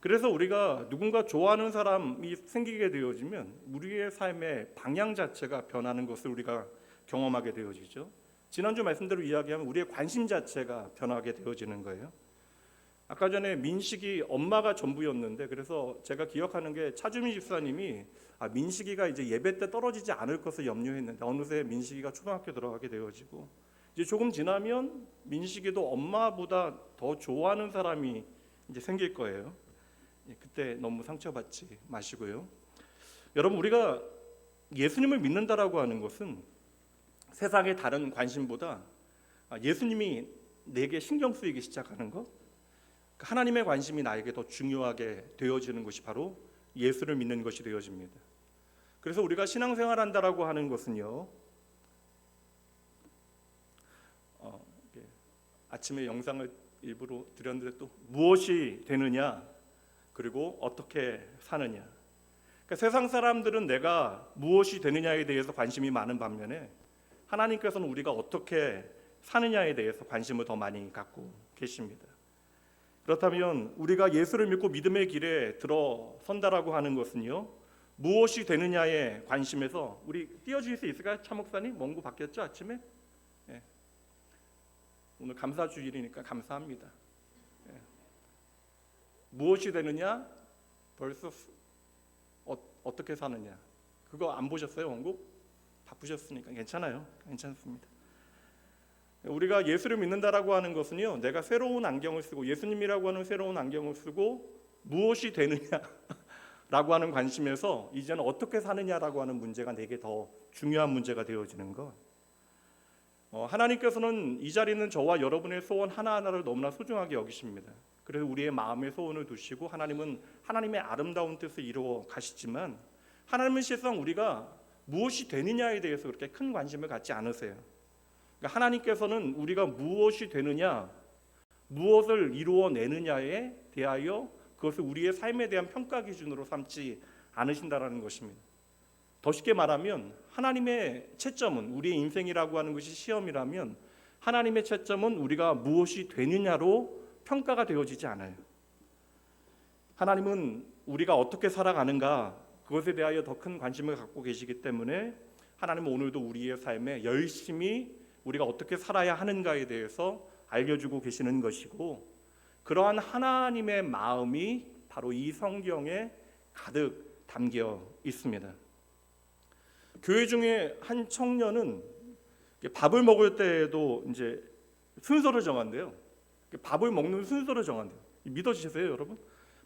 그래서 우리가 누군가 좋아하는 사람이 생기게 되어지면 우리의 삶의 방향 자체가 변하는 것을 우리가 경험하게 되어지죠. 지난주 말씀대로 이야기하면 우리의 관심 자체가 변하게 되어지는 거예요. 아까 전에 민식이 엄마가 전부였는데, 그래서 제가 기억하는 게 차주미 집사님이 민식이가 이제 예배 때 떨어지지 않을 것을 염려했는데 어느새 민식이가 초등학교 들어가게 되어지고, 이제 조금 지나면 민식이도 엄마보다 더 좋아하는 사람이 이제 생길 거예요. 그때 너무 상처받지 마시고요. 여러분, 우리가 예수님을 믿는다라고 하는 것은 세상의 다른 관심보다 예수님이 내게 신경 쓰이기 시작하는 것, 하나님의 관심이 나에게 더 중요하게 되어지는 것이 바로 예수를 믿는 것이 되어집니다. 그래서 우리가 신앙생활한다라고 하는 것은요, 아침에 영상을 일부러 드렸는데 또 무엇이 되느냐, 그리고 어떻게 사느냐. 그러니까 세상 사람들은 내가 무엇이 되느냐에 대해서 관심이 많은 반면에 하나님께서는 우리가 어떻게 사느냐에 대해서 관심을 더 많이 갖고 계십니다. 그렇다면 우리가 예수를 믿고 믿음의 길에 들어선다라고 하는 것은요, 무엇이 되느냐에 관심에서, 우리 띄워주실 수 있을까요? 차 목사님, 원고 바뀌었죠 아침에? 예. 오늘 감사주일이니까 감사합니다. 예. 무엇이 되느냐 versus 어떻게 사느냐. 그거 안 보셨어요, 원고? 바쁘셨으니까 괜찮아요. 괜찮습니다. 우리가 예수를 믿는다라고 하는 것은요, 내가 새로운 안경을 쓰고, 예수님이라고 하는 새로운 안경을 쓰고 무엇이 되느냐라고 하는 관심에서 이제는 어떻게 사느냐라고 하는 문제가 내게 더 중요한 문제가 되어지는 것. 하나님께서는 이 자리에 있는 저와 여러분의 소원 하나하나를 너무나 소중하게 여기십니다. 그래서 우리의 마음의 소원을 두시고 하나님은 하나님의 아름다운 뜻을 이루어 가시지만, 하나님은 실상 우리가 무엇이 되느냐에 대해서 그렇게 큰 관심을 갖지 않으세요. 그러니까 하나님께서는 우리가 무엇이 되느냐, 무엇을 이루어내느냐에 대하여 그것을 우리의 삶에 대한 평가 기준으로 삼지 않으신다라는 것입니다. 더 쉽게 말하면 하나님의 채점은, 우리의 인생이라고 하는 것이 시험이라면 하나님의 채점은 우리가 무엇이 되느냐로 평가가 되어지지 않아요. 하나님은 우리가 어떻게 살아가는가, 그것에 대하여 더 큰 관심을 갖고 계시기 때문에 하나님은 오늘도 우리의 삶에 열심히 우리가 어떻게 살아야 하는가에 대해서 알려주고 계시는 것이고, 그러한 하나님의 마음이 바로 이 성경에 가득 담겨 있습니다. 교회 중에 한 청년은 밥을 먹을 때에도 이제 순서를 정한대요. 밥을 먹는 순서를 정한대요. 믿어지세요, 여러분?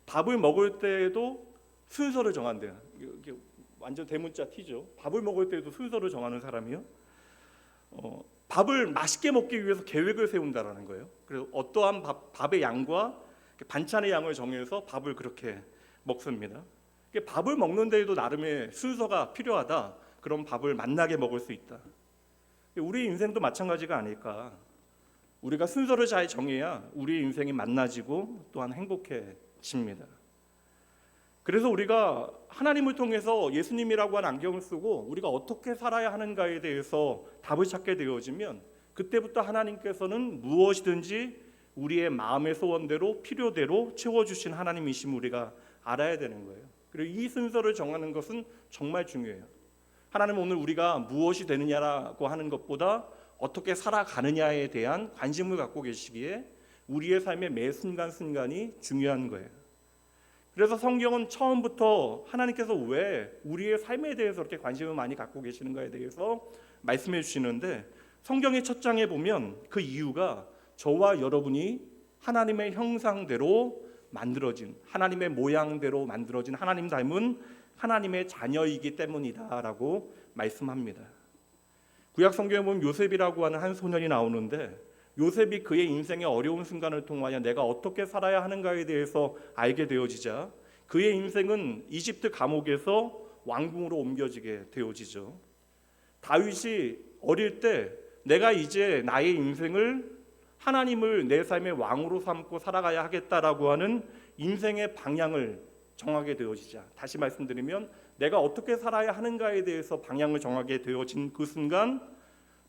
밥을 먹을 때에도 순서를 정한대요. 이게 완전 대문자 티죠. 밥을 먹을 때에도 순서를 정하는 사람이요. 밥을 맛있게 먹기 위해서 계획을 세운다라는 거예요. 그래서 어떠한 밥의 양과 반찬의 양을 정해서 밥을 그렇게 먹습니다. 밥을 먹는 데에도 나름의 순서가 필요하다. 그럼 밥을 맛나게 먹을 수 있다. 우리 인생도 마찬가지가 아닐까. 우리가 순서를 잘 정해야 우리 인생이 맛나지고 또한 행복해집니다. 그래서 우리가 하나님을 통해서 예수님이라고 하는 안경을 쓰고 우리가 어떻게 살아야 하는가에 대해서 답을 찾게 되어지면 그때부터 하나님께서는 무엇이든지 우리의 마음의 소원대로 필요대로 채워주신 하나님이심을 우리가 알아야 되는 거예요. 그리고 이 순서를 정하는 것은 정말 중요해요. 하나님은 오늘 우리가 무엇이 되느냐라고 하는 것보다 어떻게 살아가느냐에 대한 관심을 갖고 계시기에 우리의 삶의 매 순간순간이 중요한 거예요. 그래서 성경은 처음부터 하나님께서 왜 우리의 삶에 대해서 그렇게 관심을 많이 갖고 계시는가에 대해서 말씀해 주시는데, 성경의 첫 장에 보면 그 이유가 저와 여러분이 하나님의 형상대로 만들어진, 하나님의 모양대로 만들어진 하나님 닮은 하나님의 자녀이기 때문이다라고 말씀합니다. 구약 성경에 보면 요셉이라고 하는 한 소년이 나오는데, 요셉이 그의 인생의 어려운 순간을 통하여 내가 어떻게 살아야 하는가에 대해서 알게 되어지자 그의 인생은 이집트 감옥에서 왕궁으로 옮겨지게 되어지죠. 다윗이 어릴 때 내가 이제 나의 인생을 하나님을 내 삶의 왕으로 삼고 살아가야 하겠다라고 하는 인생의 방향을 정하게 되어지자, 다시 말씀드리면 내가 어떻게 살아야 하는가에 대해서 방향을 정하게 되어진 그 순간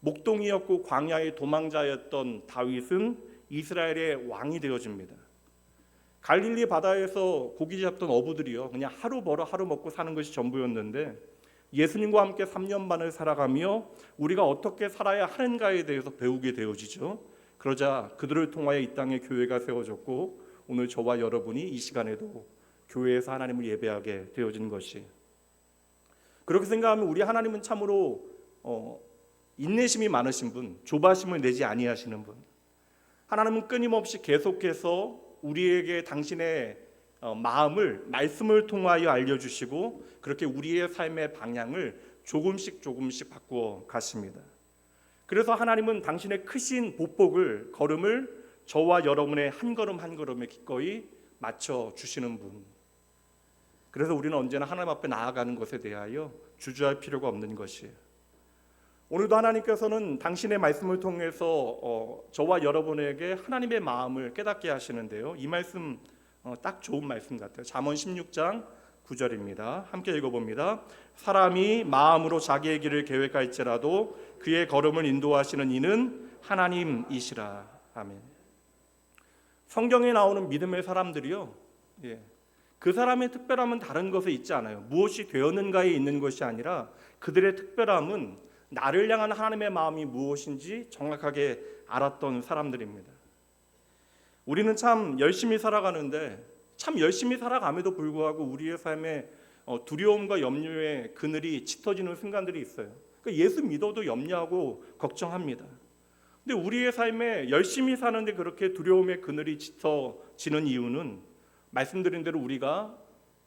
목동이었고 광야의 도망자였던 다윗은 이스라엘의 왕이 되어집니다. 갈릴리 바다에서 고기 잡던 어부들이요, 그냥 하루 벌어 하루 먹고 사는 것이 전부였는데 예수님과 함께 3년 반을 살아가며 우리가 어떻게 살아야 하는가에 대해서 배우게 되어지죠. 그러자 그들을 통하여 이 땅에 교회가 세워졌고 오늘 저와 여러분이 이 시간에도 교회에서 하나님을 예배하게 되어진 것이, 그렇게 생각하면 우리 하나님은 참으로 인내심이 많으신 분, 조바심을 내지 아니하시는 분, 하나님은 끊임없이 계속해서 우리에게 당신의 마음을 말씀을 통하여 알려주시고 그렇게 우리의 삶의 방향을 조금씩 바꾸어 가십니다. 그래서 하나님은 당신의 크신 보복을, 걸음을 저와 여러분의 한 걸음 한 걸음에 기꺼이 맞춰주시는 분. 그래서 우리는 언제나 하나님 앞에 나아가는 것에 대하여 주저할 필요가 없는 것이에요. 오늘도 하나님께서는 당신의 말씀을 통해서 저와 여러분에게 하나님의 마음을 깨닫게 하시는데요. 이 말씀 딱 좋은 말씀 같아요. 잠언 16장 9절입니다. 함께 읽어봅니다. 사람이 마음으로 자기의 길을 계획할지라도 그의 걸음을 인도하시는 이는 하나님이시라. 아멘. 성경에 나오는 믿음의 사람들이요, 그 사람의 특별함은 다른 것에 있지 않아요. 무엇이 되었는가에 있는 것이 아니라 그들의 특별함은 나를 향한 하나님의 마음이 무엇인지 정확하게 알았던 사람들입니다. 우리는 참 열심히 살아가는데, 참 열심히 살아감에도 불구하고 우리의 삶에 두려움과 염려의 그늘이 짙어지는 순간들이 있어요. 그러니까 예수 믿어도 염려하고 걱정합니다. 근데 우리의 삶에 열심히 사는데 그렇게 두려움의 그늘이 짙어지는 이유는 말씀드린 대로 우리가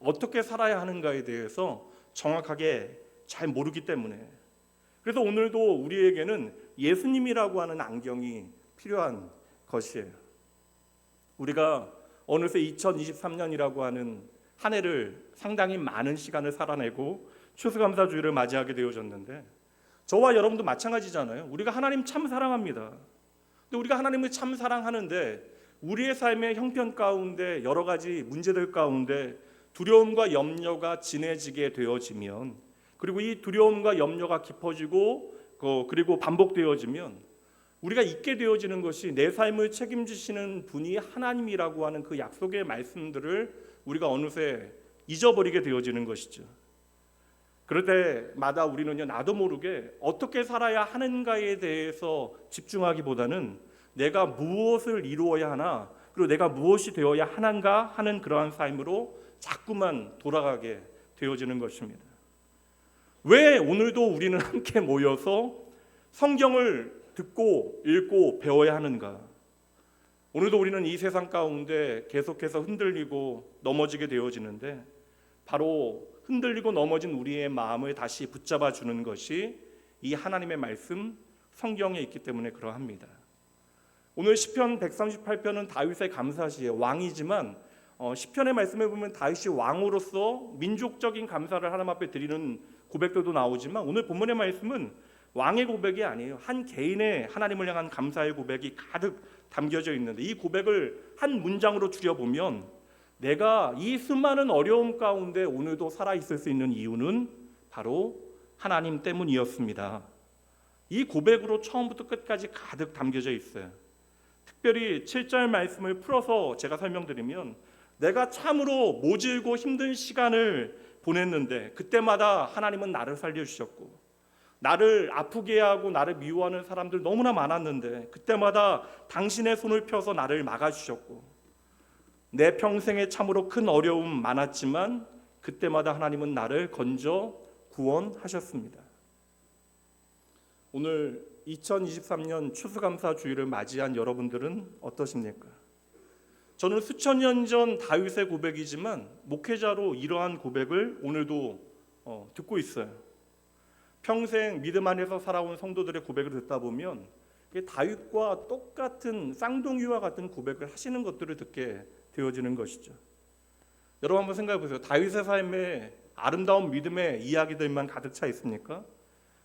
어떻게 살아야 하는가에 대해서 정확하게 잘 모르기 때문에, 그래서 오늘도 우리에게는 예수님이라고 하는 안경이 필요한 것이에요. 우리가 어느새 2023년이라고 하는 한 해를 상당히 많은 시간을 살아내고 추수감사주일을 맞이하게 되어졌는데, 저와 여러분도 마찬가지잖아요. 우리가 하나님 참 사랑합니다. 근데 우리가 하나님을 참 사랑하는데 우리의 삶의 형편 가운데 여러 가지 문제들 가운데 두려움과 염려가 진해지게 되어지면, 그리고 이 두려움과 염려가 깊어지고 그리고 반복되어지면 우리가 잊게 되어지는 것이 내 삶을 책임지시는 분이 하나님이라고 하는 그 약속의 말씀들을 우리가 어느새 잊어버리게 되어지는 것이죠. 그럴 때마다 우리는요, 나도 모르게 어떻게 살아야 하는가에 대해서 집중하기보다는 내가 무엇을 이루어야 하나, 그리고 내가 무엇이 되어야 하는가 하는 그러한 삶으로 자꾸만 돌아가게 되어지는 것입니다. 왜 오늘도 우리는 함께 모여서 성경을 듣고 읽고 배워야 하는가? 오늘도 우리는 이 세상 가운데 계속해서 흔들리고 넘어지게 되어지는데, 바로 흔들리고 넘어진 우리의 마음을 다시 붙잡아 주는 것이 이 하나님의 말씀 성경에 있기 때문에 그러합니다. 오늘 시편 138편은 다윗의 감사시예요. 왕이지만 시편의 말씀에 보면 다윗이 왕으로서 민족적인 감사를 하나님 앞에 드리는 고백들도 나오지만, 오늘 본문의 말씀은 왕의 고백이 아니에요. 한 개인의 하나님을 향한 감사의 고백이 가득 담겨져 있는데, 이 고백을 한 문장으로 줄여보면, 내가 이 수많은 어려움 가운데 오늘도 살아있을 수 있는 이유는 바로 하나님 때문이었습니다. 이 고백으로 처음부터 끝까지 가득 담겨져 있어요. 특별히 7절 말씀을 풀어서 제가 설명드리면, 내가 참으로 모질고 힘든 시간을 보냈는데 그때마다 하나님은 나를 살려주셨고, 나를 아프게 하고 나를 미워하는 사람들 너무나 많았는데 그때마다 당신의 손을 펴서 나를 막아주셨고, 내 평생에 참으로 큰 어려움 많았지만 그때마다 하나님은 나를 건져 구원하셨습니다. 오늘 2023년 추수감사 주일을 맞이한 여러분들은 어떠십니까? 저는 수천 년 전 다윗의 고백이지만 목회자로 이러한 고백을 오늘도 듣고 있어요. 평생 믿음 안에서 살아온 성도들의 고백을 듣다 보면 다윗과 똑같은 쌍둥이와 같은 고백을 하시는 것들을 듣게 되어지는 것이죠. 여러분 한번 생각해 보세요. 다윗의 삶에 아름다운 믿음의 이야기들만 가득 차 있습니까?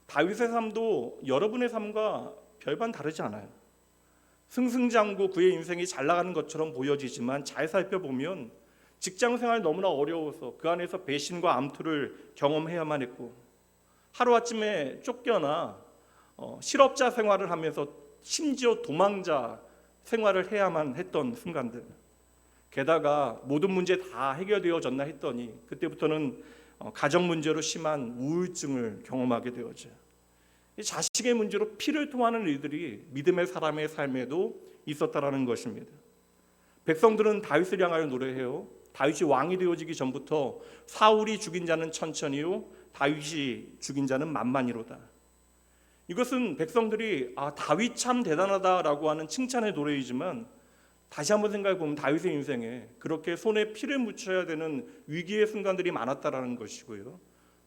다윗의 삶도 여러분의 삶과 별반 다르지 않아요. 승승장구 그의 인생이 잘 나가는 것처럼 보여지지만 잘 살펴보면 직장생활 너무나 어려워서 그 안에서 배신과 암투를 경험해야만 했고, 하루아침에 쫓겨나 실업자 생활을 하면서 심지어 도망자 생활을 해야만 했던 순간들, 게다가 모든 문제 다 해결되어졌나 했더니 그때부터는 가정 문제로 심한 우울증을 경험하게 되어져요. 자식의 문제로 피를 토하는 일들이 믿음의 사람의 삶에도 있었다라는 것입니다. 백성들은 다윗을 향하여 노래해요. 다윗이 왕이 되어지기 전부터 사울이 죽인 자는 천천히요 다윗이 죽인 자는 만만히로다. 이것은 백성들이 다윗 참 대단하다라고 하는 칭찬의 노래이지만, 다시 한번 생각해 보면 다윗의 인생에 그렇게 손에 피를 묻혀야 되는 위기의 순간들이 많았다라는 것이고요.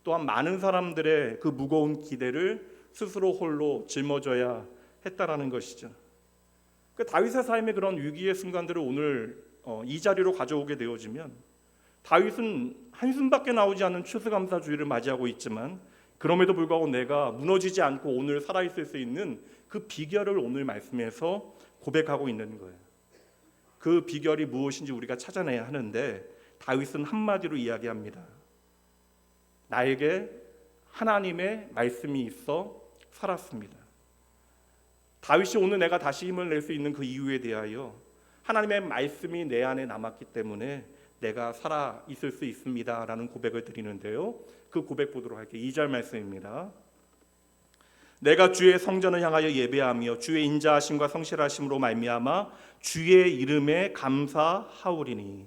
또한 많은 사람들의 그 무거운 기대를 스스로 홀로 짊어져야 했다라는 것이죠. 그 다윗의 삶의 그런 위기의 순간들을 오늘 이 자리로 가져오게 되어지면, 다윗은 한숨밖에 나오지 않는 추수감사 주일을 맞이하고 있지만 그럼에도 불구하고 내가 무너지지 않고 오늘 살아있을 수 있는 그 비결을 오늘 말씀에서 고백하고 있는 거예요. 그 비결이 무엇인지 우리가 찾아내야 하는데, 다윗은 한마디로 이야기합니다. 나에게 하나님의 말씀이 있어 살았습니다. 다윗이 오늘 내가 다시 힘을 낼 수 있는 그 이유에 대하여 하나님의 말씀이 내 안에 남았기 때문에 내가 살아 있을 수 있습니다 라는 고백을 드리는데요, 그 고백 보도록 할게요. 2절 말씀입니다. 내가 주의 성전을 향하여 예배하며 주의 인자하심과 성실하심으로 말미암아 주의 이름에 감사하오리니,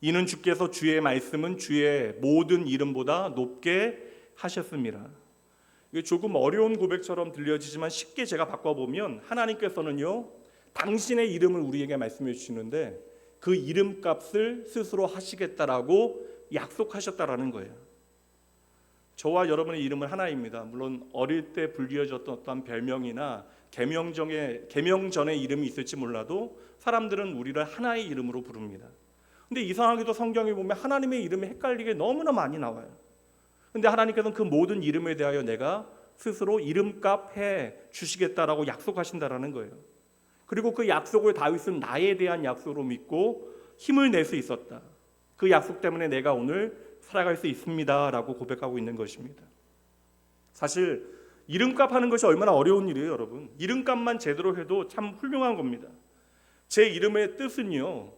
이는 주께서 주의 말씀은 주의 모든 이름보다 높게 하셨습니다. 이게 조금 어려운 고백처럼 들려지지만 쉽게 제가 바꿔보면, 하나님께서는요 당신의 이름을 우리에게 말씀해 주시는데 그 이름값을 스스로 하시겠다라고 약속하셨다라는 거예요. 저와 여러분의 이름은 하나입니다. 물론 어릴 때 불리어졌던 어떤 별명이나 계명 전에 이름이 있을지 몰라도 사람들은 우리를 하나의 이름으로 부릅니다. 근데 이상하게도 성경에 보면 하나님의 이름이 헷갈리게 너무나 많이 나와요. 근데 하나님께서는 그 모든 이름에 대하여 내가 스스로 이름값 해 주시겠다라고 약속하신다라는 거예요. 그리고 그 약속을 다윗은 나에 대한 약속으로 믿고 힘을 낼 수 있었다. 그 약속 때문에 내가 오늘 살아갈 수 있습니다라고 고백하고 있는 것입니다. 사실 이름값 하는 것이 얼마나 어려운 일이에요, 여러분. 이름값만 제대로 해도 참 훌륭한 겁니다. 제 이름의 뜻은요,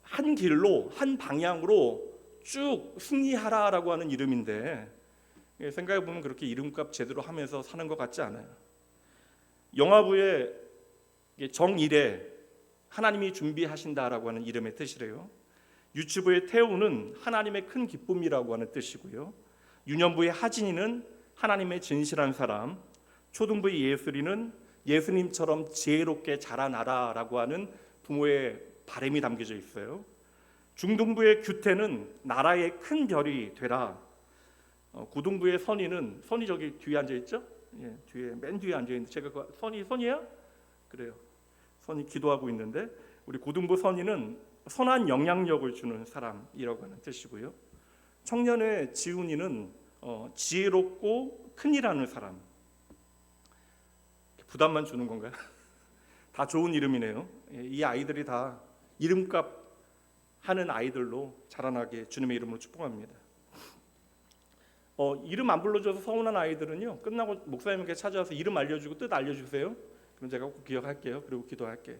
한 길로, 한 방향으로 쭉 승리하라라고 하는 이름인데, 생각해 보면 그렇게 이름값 제대로 하면서 사는 것 같지 않아요. 영화부의 정일에 하나님이 준비하신다라고 하는 이름의 뜻이래요. 유치부의 태우는 하나님의 큰 기쁨이라고 하는 뜻이고요. 유년부의 하진이는 하나님의 진실한 사람, 초등부의 예술이는 예수님처럼 지혜롭게 자라나라라고 하는 부모의 바람이 담겨져 있어요. 중등부의 규태는 나라의 큰 별이 되라. 고등부의 선이는, 선이 저기 뒤에 앉아 있죠? 예, 뒤에 맨 뒤에 앉아 있는데 제가 그 선이야? 그래요. 선이 기도하고 있는데 우리 고등부 선이는 선한 영향력을 주는 사람이라고 하는 뜻이고요. 청년의 지훈이는 지혜롭고 큰일하는 사람. 부담만 주는 건가요? 다 좋은 이름이네요. 이 아이들이 다 이름값 하는 아이들로 자라나게 주님의 이름으로 축복합니다. 이름 안 불러줘서 서운한 아이들은요, 끝나고 목사님께 찾아와서 이름 알려주고 뜻 알려주세요. 그럼 제가 꼭 기억할게요. 그리고 기도할게요.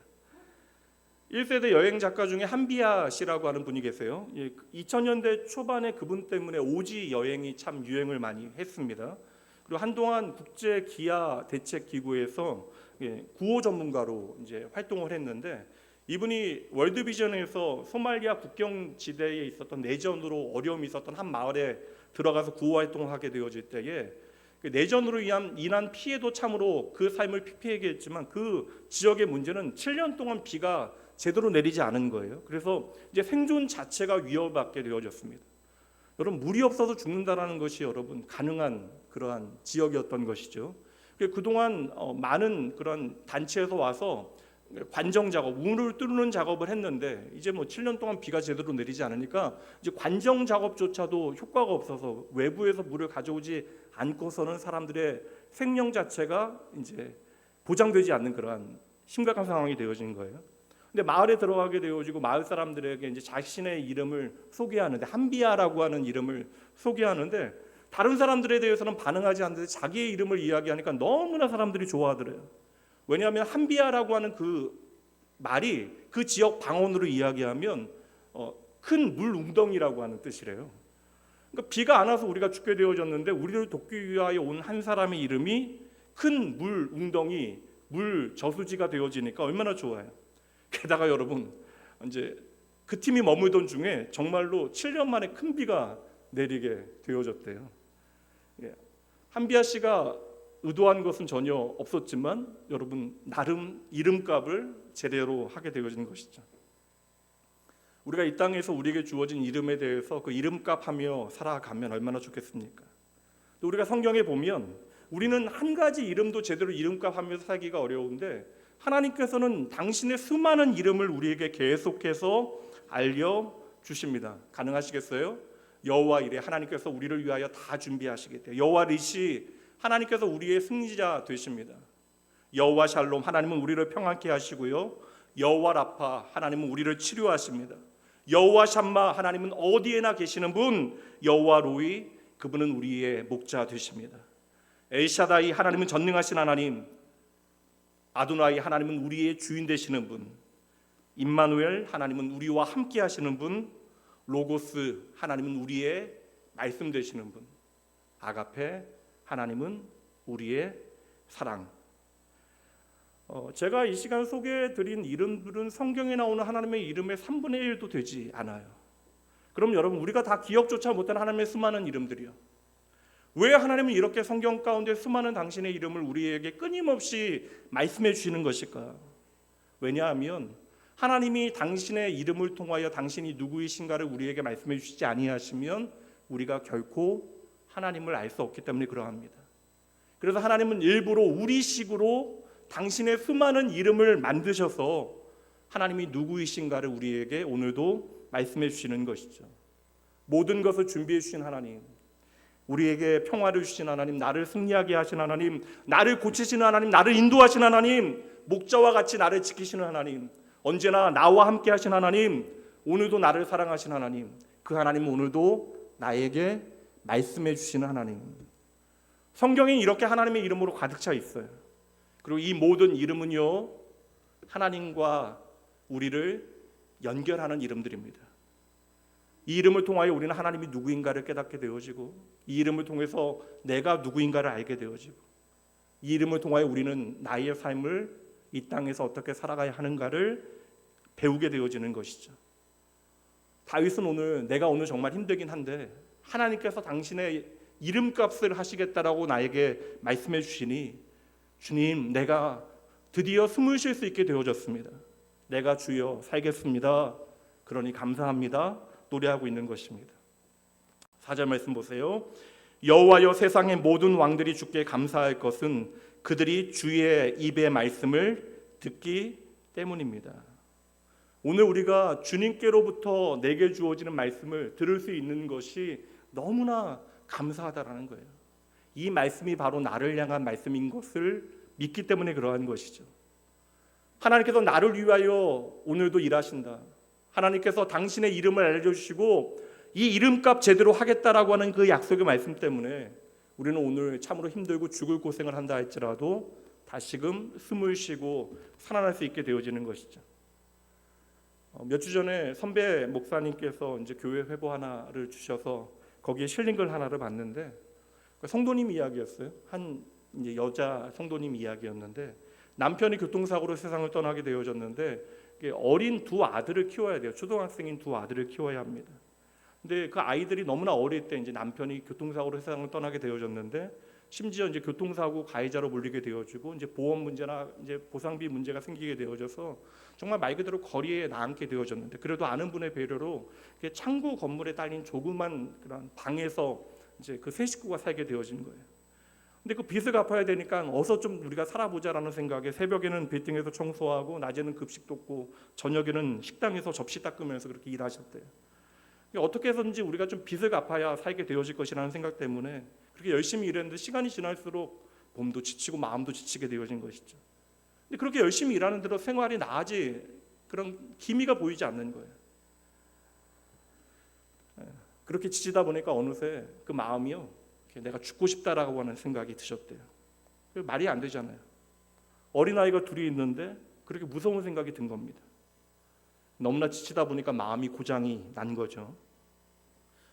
1세대 여행 작가 중에 한비아 씨라고 하는 분이 계세요. 2000년대 초반에 그분 때문에 오지 여행이 참 유행을 많이 했습니다. 그리고 한동안 국제 기아 대책 기구에서 구호 전문가로 이제 활동을 했는데, 이분이 월드비전에서 소말리아 국경 지대에 있었던 내전으로 어려움이 있었던 한 마을에 들어가서 구호 활동을 하게 되어질 때에 내전으로 인한 피해도 참으로 그 삶을 피폐하게 했지만 그 지역의 문제는 7년 동안 비가 제대로 내리지 않은 거예요. 그래서 이제 생존 자체가 위협받게 되어졌습니다. 여러분, 물이 없어서 죽는다라는 것이 여러분 가능한 그러한 지역이었던 것이죠. 그동안 많은 그런 단체에서 와서 관정 작업, 우물을 뚫는 작업을 했는데 이제 뭐 7년 동안 비가 제대로 내리지 않으니까 이제 관정 작업조차도 효과가 없어서 외부에서 물을 가져오지 않고서는 사람들의 생명 자체가 이제 보장되지 않는 그러한 심각한 상황이 되어진 거예요. 근데 마을에 들어가게 되어지고 마을 사람들에게 이제 자신의 이름을 소개하는데, 한비아라고 하는 이름을 소개하는데 다른 사람들에 대해서는 반응하지 않는데 자기의 이름을 이야기하니까 너무나 사람들이 좋아하더래요. 왜냐하면 한비아라고 하는 그 말이 그 지역 방언으로 이야기하면 큰 물 웅덩이라고 하는 뜻이래요. 그러니까 비가 안 와서 우리가 죽게 되어졌는데 우리를 돕기 위하여 온 한 사람의 이름이 큰 물 웅덩이, 물 저수지가 되어지니까 얼마나 좋아요. 게다가 여러분, 이제 그 팀이 머물던 중에 정말로 7년 만에 큰 비가 내리게 되어졌대요. 한비아 씨가 의도한 것은 전혀 없었지만 여러분, 나름 이름값을 제대로 하게 되어진 것이죠. 우리가 이 땅에서 우리에게 주어진 이름에 대해서 그 이름값하며 살아가면 얼마나 좋겠습니까? 또 우리가 성경에 보면 우리는 한 가지 이름도 제대로 이름값하며 살기가 어려운데 하나님께서는 당신의 수많은 이름을 우리에게 계속해서 알려주십니다. 가능하시겠어요? 여호와 이레, 하나님께서 우리를 위하여 다 준비하시겠대요. 여호와 니시, 하나님께서 우리의 승리자 되십니다. 여호와 샬롬, 하나님은 우리를 평안케 하시고요. 여호와 라파, 하나님은 우리를 치료하십니다. 여호와 샴마, 하나님은 어디에나 계시는 분. 여호와 로이, 그분은 우리의 목자 되십니다. 엘샤다이, 하나님은 전능하신 하나님. 아도나이, 하나님은 우리의 주인 되시는 분. 임마누엘, 하나님은 우리와 함께 하시는 분. 로고스, 하나님은 우리의 말씀 되시는 분. 아가페, 하나님은 우리의 사랑. 제가 이 시간 소개해드린 이름들은 성경에 나오는 하나님의 이름의 3분의 1도 되지 않아요. 그럼 여러분, 우리가 다 기억조차 못한 하나님의 수많은 이름들이요, 왜 하나님은 이렇게 성경 가운데 수많은 당신의 이름을 우리에게 끊임없이 말씀해 주시는 것일까? 왜냐하면 하나님이 당신의 이름을 통하여 당신이 누구이신가를 우리에게 말씀해 주시지 아니하시면 우리가 결코 하나님을 알 수 없기 때문에 그러합니다. 그래서 하나님은 일부러 우리식으로 당신의 수많은 이름을 만드셔서 하나님이 누구이신가를 우리에게 오늘도 말씀해 주시는 것이죠. 모든 것을 준비해 주신 하나님, 우리에게 평화를 주신 하나님, 나를 승리하게 하신 하나님, 나를 고치시는 하나님, 나를 인도하신 하나님, 목자와 같이 나를 지키시는 하나님, 언제나 나와 함께 하신 하나님, 오늘도 나를 사랑하신 하나님, 그 하나님은 오늘도 나에게 말씀해 주시는 하나님. 성경엔 이렇게 하나님의 이름으로 가득 차 있어요. 그리고 이 모든 이름은요, 하나님과 우리를 연결하는 이름들입니다. 이 이름을 통하여 우리는 하나님이 누구인가를 깨닫게 되어지고, 이 이름을 통해서 내가 누구인가를 알게 되어지고, 이 이름을 통하여 우리는 나의 삶을 이 땅에서 어떻게 살아가야 하는가를 배우게 되어지는 것이죠. 다윗은 오늘 내가 오늘 정말 힘들긴 한데 하나님께서 당신의 이름값을 하시겠다라고 나에게 말씀해 주시니, 주님, 내가 드디어 숨을 쉴 수 있게 되어졌습니다. 내가 주여 살겠습니다. 그러니 감사합니다. 노래하고 있는 것입니다. 4절 말씀 보세요. 여호와여, 세상의 모든 왕들이 주께 감사할 것은 그들이 주의 입의 말씀을 듣기 때문입니다. 오늘 우리가 주님께로부터 내게 주어지는 말씀을 들을 수 있는 것이 너무나 감사하다라는 거예요. 이 말씀이 바로 나를 향한 말씀인 것을 믿기 때문에 그러한 것이죠. 하나님께서 나를 위하여 오늘도 일하신다. 하나님께서 당신의 이름을 알려주시고 이 이름값 제대로 하겠다라고 하는 그 약속의 말씀 때문에 우리는 오늘 참으로 힘들고 죽을 고생을 한다 할지라도 다시금 숨을 쉬고 살아날 수 있게 되어지는 것이죠. 몇 주 전에 선배 목사님께서 이제 교회 회보 하나를 주셔서 거기에 실린 글 하나를 봤는데, 성도님 이야기였어요. 한 이제 여자 성도님 이야기였는데, 남편이 교통사고로 세상을 떠나게 되어졌는데 어린 두 아들을 키워야 돼요. 초등학생인 두 아들을 키워야 합니다. 근데 그 아이들이 너무나 어릴 때 이제 남편이 교통사고로 세상을 떠나게 되어졌는데, 심지어 이제 교통사고 가해자로 몰리게 되어지고 이제 보험 문제나 이제 보상비 문제가 생기게 되어져서 정말 말 그대로 거리에 나앉게 되어졌는데, 그래도 아는 분의 배려로 창구 건물에 딸린 조그만 그런 방에서 이제 그 세 식구가 살게 되어진 거예요. 근데 그 빚을 갚아야 되니까 어서 좀 우리가 살아보자라는 생각에 새벽에는 빌딩에서 청소하고 낮에는 급식 돕고 저녁에는 식당에서 접시 닦으면서 그렇게 일하셨대요. 어떻게 해서든지 우리가 좀 빚을 갚아야 살게 되어질 것이라는 생각 때문에 그렇게 열심히 일했는데 시간이 지날수록 몸도 지치고 마음도 지치게 되어진 것이죠. 근데 그렇게 열심히 일하는 대로 생활이 나아지 그런 기미가 보이지 않는 거예요. 그렇게 지치다 보니까 어느새 그 마음이요, 내가 죽고 싶다라고 하는 생각이 드셨대요. 말이 안 되잖아요. 어린아이가 둘이 있는데 그렇게 무서운 생각이 든 겁니다. 너무나 지치다 보니까 마음이 고장이 난 거죠.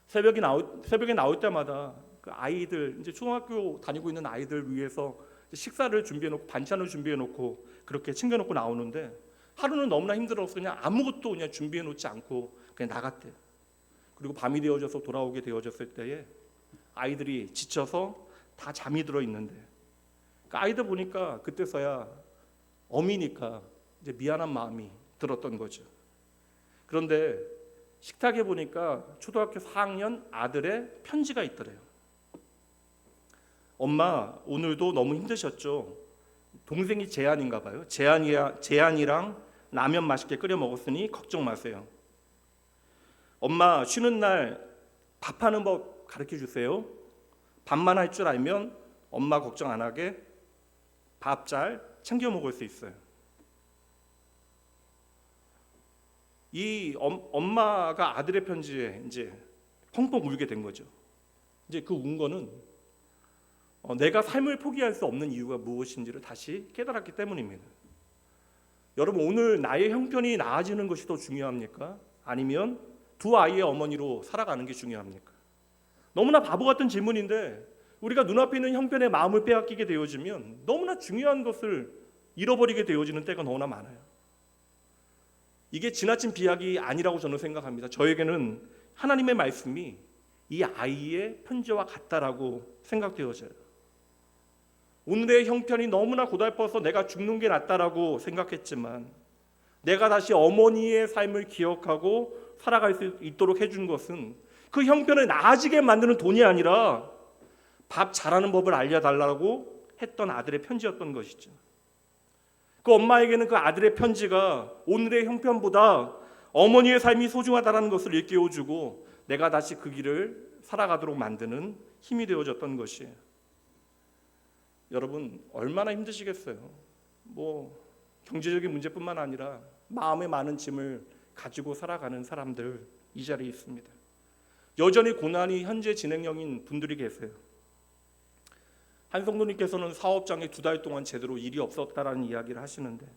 새벽에 나올 때마다 그 아이들, 이제 초등학교 다니고 있는 아이들 위해서 식사를 준비해놓고 반찬을 준비해놓고 그렇게 챙겨놓고 나오는데, 하루는 너무나 힘들어서 그냥 아무것도 그냥 준비해놓지 않고 그냥 나갔대요. 그리고 밤이 되어져서 돌아오게 되어졌을 때에 아이들이 지쳐서 다 잠이 들어 있는데, 그 아이들 보니까 그때서야 어미니까 이제 미안한 마음이 들었던 거죠. 그런데 식탁에 보니까 초등학교 4학년 아들의 편지가 있더래요. 엄마, 오늘도 너무 힘드셨죠? 동생이 재한인가 봐요. 재한이랑 라면 맛있게 끓여 먹었으니 걱정 마세요. 엄마, 쉬는 날 밥하는 법 가르쳐 주세요. 밥만 할 줄 알면 엄마 걱정 안 하게 밥 잘 챙겨 먹을 수 있어요. 이 엄마가 아들의 편지에 이제 펑펑 울게 된 거죠. 이제 그 운 거는 내가 삶을 포기할 수 없는 이유가 무엇인지를 다시 깨달았기 때문입니다. 여러분, 오늘 나의 형편이 나아지는 것이 더 중요합니까? 아니면 두 아이의 어머니로 살아가는 게 중요합니까? 너무나 바보 같은 질문인데, 우리가 눈앞에 있는 형편에 마음을 빼앗기게 되어지면 너무나 중요한 것을 잃어버리게 되어지는 때가 너무나 많아요. 이게 지나친 비약이 아니라고 저는 생각합니다. 저에게는 하나님의 말씀이 이 아이의 편지와 같다라고 생각되어져요. 오늘의 형편이 너무나 고달퍼서 내가 죽는 게 낫다라고 생각했지만, 내가 다시 어머니의 삶을 기억하고 살아갈 수 있도록 해준 것은 그 형편을 나아지게 만드는 돈이 아니라 밥 잘하는 법을 알려달라고 했던 아들의 편지였던 것이죠. 그 엄마에게는 그 아들의 편지가 오늘의 형편보다 어머니의 삶이 소중하다는 것을 일깨워주고 내가 다시 그 길을 살아가도록 만드는 힘이 되어졌던 것이에요. 여러분, 얼마나 힘드시겠어요. 경제적인 문제뿐만 아니라 마음에 많은 짐을 가지고 살아가는 사람들 이 자리에 있습니다. 여전히 고난이 현재 진행형인 분들이 계세요. 한 성도님께서는 사업장에 2달 동안 제대로 일이 없었다라는 이야기를 하시는데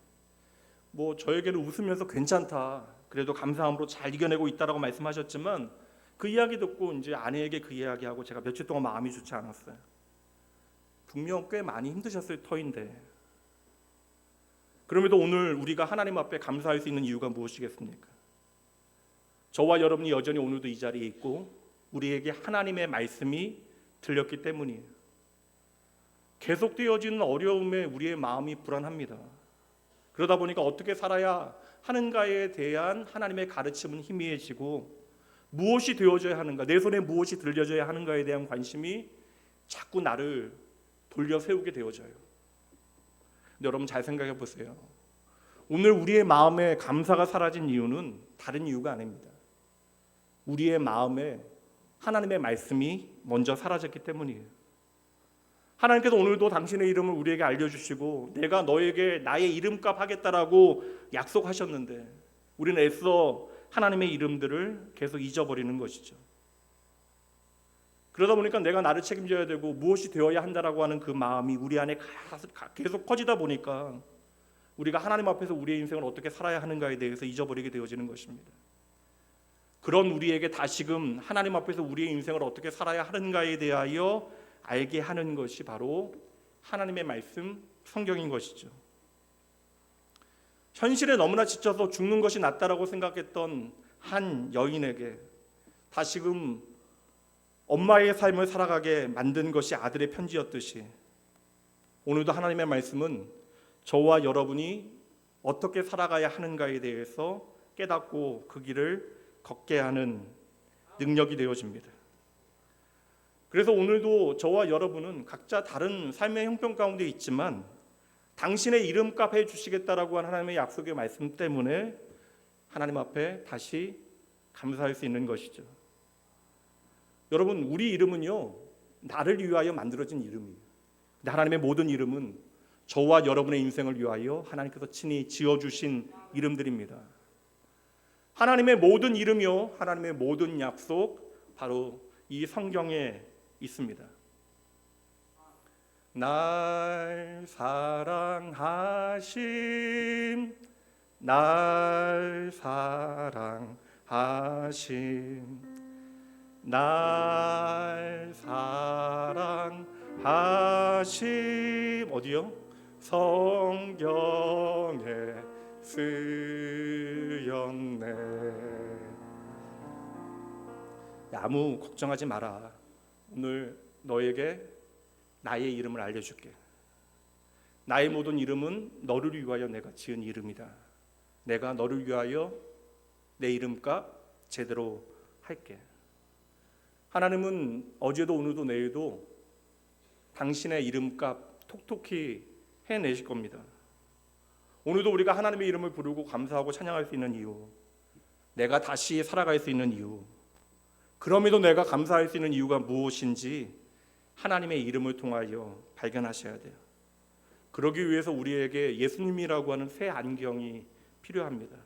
뭐 저에게는 웃으면서 괜찮다, 그래도 감사함으로 잘 이겨내고 있다라고 말씀하셨지만 그 이야기 듣고 이제 아내에게 그 이야기하고 제가 며칠 동안 마음이 좋지 않았어요. 분명 꽤 많이 힘드셨을 터인데 그럼에도 오늘 우리가 하나님 앞에 감사할 수 있는 이유가 무엇이겠습니까? 저와 여러분이 여전히 오늘도 이 자리에 있고 우리에게 하나님의 말씀이 들렸기 때문이에요. 계속되어지는 어려움에 우리의 마음이 불안합니다. 그러다 보니까 어떻게 살아야 하는가에 대한 하나님의 가르침은 희미해지고 무엇이 되어져야 하는가, 내 손에 무엇이 들려져야 하는가에 대한 관심이 자꾸 나를 돌려 세우게 되어져요. 근데 여러분 잘 생각해 보세요. 오늘 우리의 마음에 감사가 사라진 이유는 다른 이유가 아닙니다. 우리의 마음에 하나님의 말씀이 먼저 사라졌기 때문이에요. 하나님께서 오늘도 당신의 이름을 우리에게 알려주시고 내가 너에게 나의 이름값 하겠다라고 약속하셨는데 우리는 애써 하나님의 이름들을 계속 잊어버리는 것이죠. 그러다 보니까 내가 나를 책임져야 되고 무엇이 되어야 한다라고 하는 그 마음이 우리 안에 계속 커지다 보니까 우리가 하나님 앞에서 우리의 인생을 어떻게 살아야 하는가에 대해서 잊어버리게 되어지는 것입니다. 그런 우리에게 다시금 하나님 앞에서 우리의 인생을 어떻게 살아야 하는가에 대하여 알게 하는 것이 바로 하나님의 말씀, 성경인 것이죠. 현실에 너무나 지쳐서 죽는 것이 낫다라고 생각했던 한 여인에게 다시금 엄마의 삶을 살아가게 만든 것이 아들의 편지였듯이 오늘도 하나님의 말씀은 저와 여러분이 어떻게 살아가야 하는가에 대해서 깨닫고 그 길을 걷게 하는 능력이 되어집니다. 그래서 오늘도 저와 여러분은 각자 다른 삶의 형편 가운데 있지만 당신의 이름값 해주시겠다라고 하는 하나님의 약속의 말씀 때문에 하나님 앞에 다시 감사할 수 있는 것이죠. 여러분, 우리 이름은요 나를 위하여 만들어진 이름이에요. 근데 하나님의 모든 이름은 저와 여러분의 인생을 위하여 하나님께서 친히 지어주신 이름들입니다. 하나님의 모든 이름이요 하나님의 모든 약속 바로 이 성경에 있습니다. 날 사랑하심, 날 사랑하심, 날 사랑하심. 어디요? 성경에 쓰였네. 아무 걱정하지 마라. 오늘 너에게 나의 이름을 알려줄게. 나의 모든 이름은 너를 위하여 내가 지은 이름이다. 내가 너를 위하여 내 이름값 제대로 할게. 하나님은 어제도 오늘도 내일도 당신의 이름값 톡톡히 해내실 겁니다. 오늘도 우리가 하나님의 이름을 부르고 감사하고 찬양할 수 있는 이유, 내가 다시 살아갈 수 있는 이유, 그럼에도 내가 감사할 수 있는 이유가 무엇인지 하나님의 이름을 통하여 발견하셔야 돼요. 그러기 위해서 우리에게 예수님이라고 하는 새 안경이 필요합니다.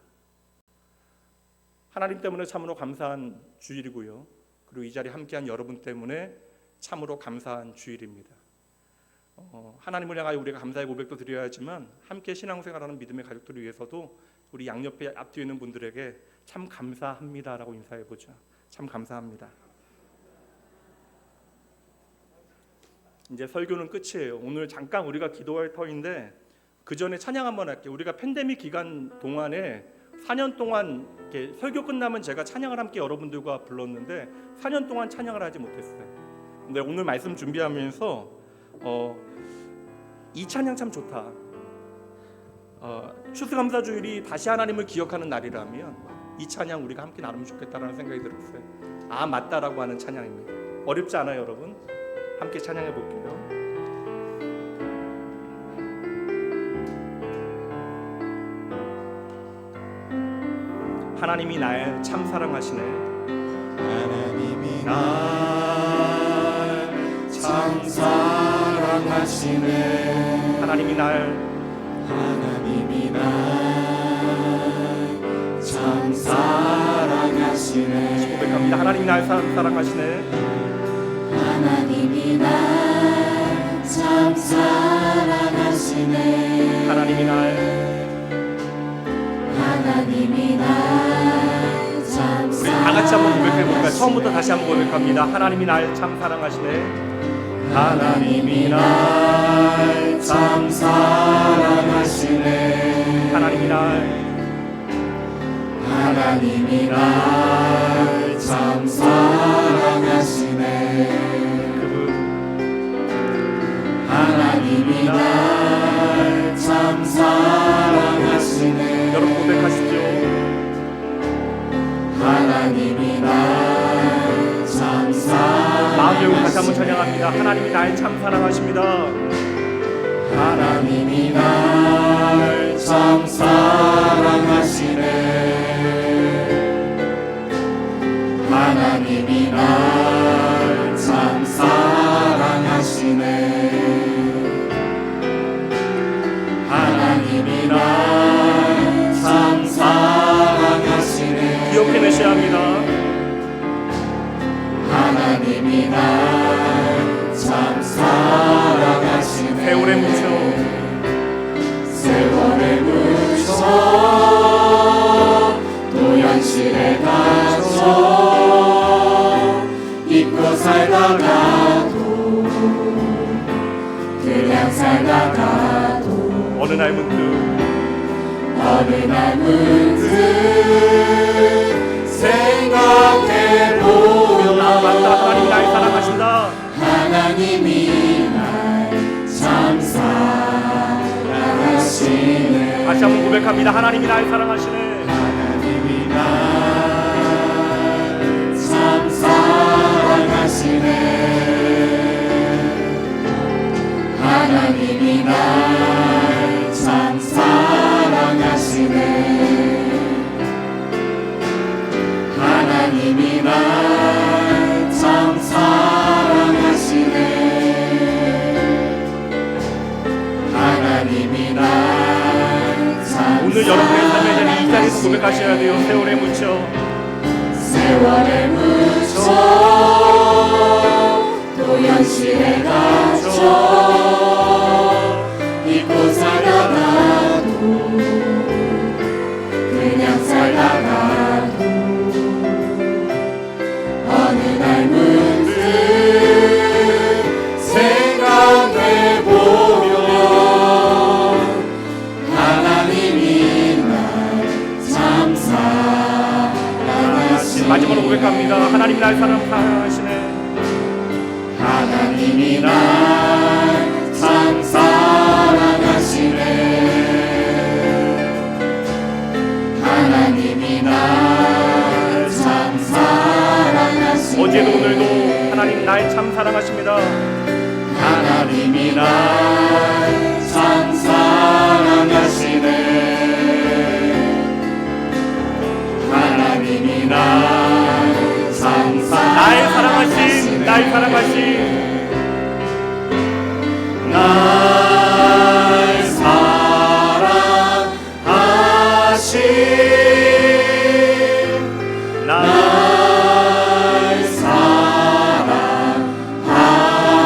하나님 때문에 참으로 감사한 주일이고요. 그리고 이 자리에 함께한 여러분 때문에 참으로 감사한 주일입니다. 하나님을 향하여 우리가 감사의 고백도 드려야 하지만 함께 신앙생활하는 믿음의 가족들을 위해서도 우리 양옆에 앞뒤에 있는 분들에게 참 감사합니다라고 인사해보죠. 참 감사합니다. 이제 설교는 끝이에요. 오늘 잠깐 우리가 기도할 터인데 그 전에 찬양 한번 할게요. 우리가 팬데믹 기간 동안에 4년 동안 이렇게 설교 끝나면 제가 찬양을 함께 여러분들과 불렀는데 4년 동안 찬양을 하지 못했어요. 근데 오늘 말씀 준비하면서 이 찬양 참 좋다. 추수감사주일이 다시 하나님을 기억하는 날이라면 이 찬양 우리가 함께 나누면 좋겠다라는 생각이 들었어요. 아 맞다라고 하는 찬양입니다. 어렵지 않아요, 여러분? 함께 찬양해 볼게요. 하나님이 날 참 사랑하시네. 하나님이 날 참 사랑하시네. 하나님이 날 하나님이 날 참 사랑하시네. 고백합니다. 하나님이 날 사랑하시네. 하나님이 날 참 사랑하시네. 하나님이 날 참 우리 다 같이 한번 고백해볼까요? 처음부터 다시 한번 고백합니다. 하나님이 날 참 사랑하시네. 하나님이 날 참 사랑하시네. 하나님이 날 참 사랑하시네. 하나님이 날 참 사랑하시네. 여러분 고백하시죠. 하나님이 날 참 사랑하시네. 마음 열고 다시 한번 찬양합니다. 하나님이 날 참 사랑하십니다. 하나님이 날 참 사랑하시네. 하나님이 날 참 사랑하시네. 하나님이 날 참 사랑하시네. 기억해내셔야 합니다. 하나님이 날 참 사랑하시네. 세월에 묻혀 세월에 묻혀 또 현실에 갇혀 잊고 살다가도 그냥 살다가도 어느 날 문득 생각해보면 하나님이 날 사랑하신다. 하나님이 날 참 사랑하시네. 다시 한번 고백합니다. 하나님이 날 사랑하시네. 하나님이 날 참 사랑하시네. 하나님이 날 참 사랑하시네. 하나님이 날 참 사랑하시네. 하나님이 날 참 오늘 여러분의 삶에 대한 이 자리에서 고백하셔야 돼요. 세월에 묻혀 세월에 묻혀 또 현실에 갇혀 잊고 살다가도 그냥 살다가도 어느 날 문득 생각해보면 하나님이 날 참 사랑하시네. 마지막으로 고백합니다. 하나님이 날 사랑하시네. 하나님이 날 참 사랑하시네. 하나님이 날 참 사랑하시네. 어제도 오늘도 하나님 날 참 사랑하십니다. 하나님이 날 참 사랑하시네. 하나님이 날 참 사랑하시네. 날 사랑하신 날 사랑하신 날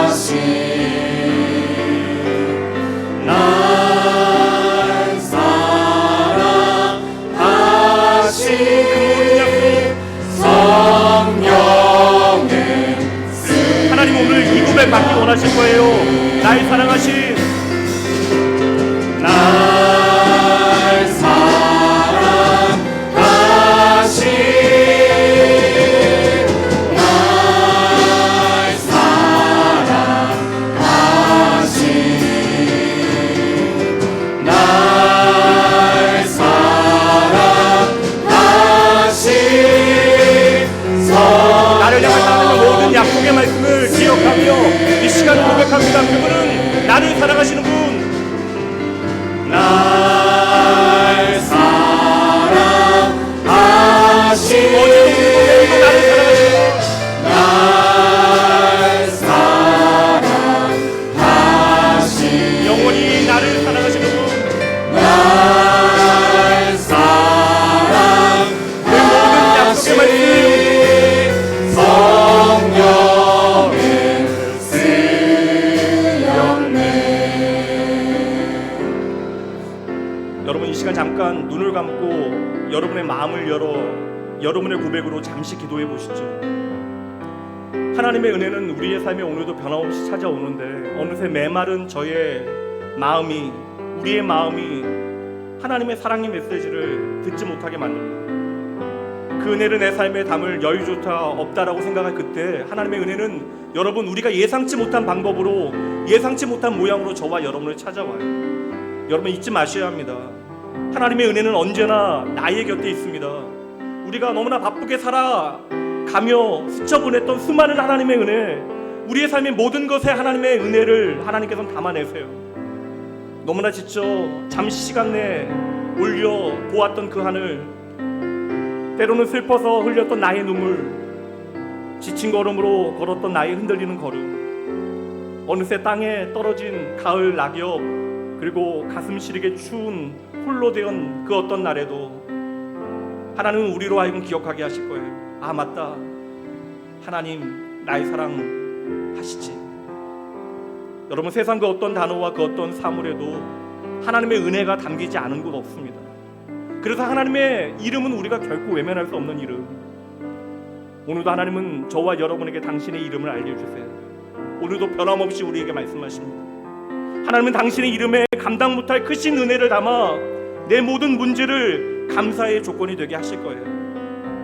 사랑하신 날 사랑하신 성령의 하나님 오늘 이 고백 받기 원하실 거예요. 날 사랑하신 날 사랑하신 날 사랑하신 날 사랑하신 나를 향한 하나님의 모든 약속의 말씀을 기억하며 이 시간을 고백합니다. 그분은 나를 사랑하시는 분. 날 사랑하신 나를 사랑하시는 날 사랑하신 영원히 나를 사랑하시는 분. 시간 잠깐 눈을 감고 여러분의 마음을 열어 여러분의 고백으로 잠시 기도해 보시죠. 하나님의 은혜는 우리의 삶에 오늘도 변함없이 찾아오는데 어느새 메마른 저의 마음이, 우리의 마음이 하나님의 사랑의 메시지를 듣지 못하게 만듭니다. 그 은혜를 내 삶에 담을 여유조차 없다라고 생각할 그때 하나님의 은혜는 여러분, 우리가 예상치 못한 방법으로, 예상치 못한 모양으로 저와 여러분을 찾아와요. 여러분 잊지 마셔야 합니다. 하나님의 은혜는 언제나 나의 곁에 있습니다. 우리가 너무나 바쁘게 살아가며 스쳐보냈던 수많은 하나님의 은혜, 우리의 삶의 모든 것에 하나님의 은혜를 하나님께서는 담아내세요. 너무나 지쳐 잠시 시간 내에 올려 보았던 그 하늘, 때로는 슬퍼서 흘렸던 나의 눈물, 지친 걸음으로 걸었던 나의 흔들리는 걸음, 어느새 땅에 떨어진 가을 낙엽, 그리고 가슴 시리게 추운 홀로 된 그 어떤 날에도 하나님은 우리로 하여금 기억하게 하실 거예요. 아 맞다, 하나님 나의 사랑 하시지. 여러분, 세상 그 어떤 단어와 그 어떤 사물에도 하나님의 은혜가 담기지 않은 곳 없습니다. 그래서 하나님의 이름은 우리가 결코 외면할 수 없는 이름. 오늘도 하나님은 저와 여러분에게 당신의 이름을 알려주세요. 오늘도 변함없이 우리에게 말씀하십니다. 하나님은 당신의 이름에 감당 못할 크신 은혜를 담아 내 모든 문제를 감사의 조건이 되게 하실 거예요.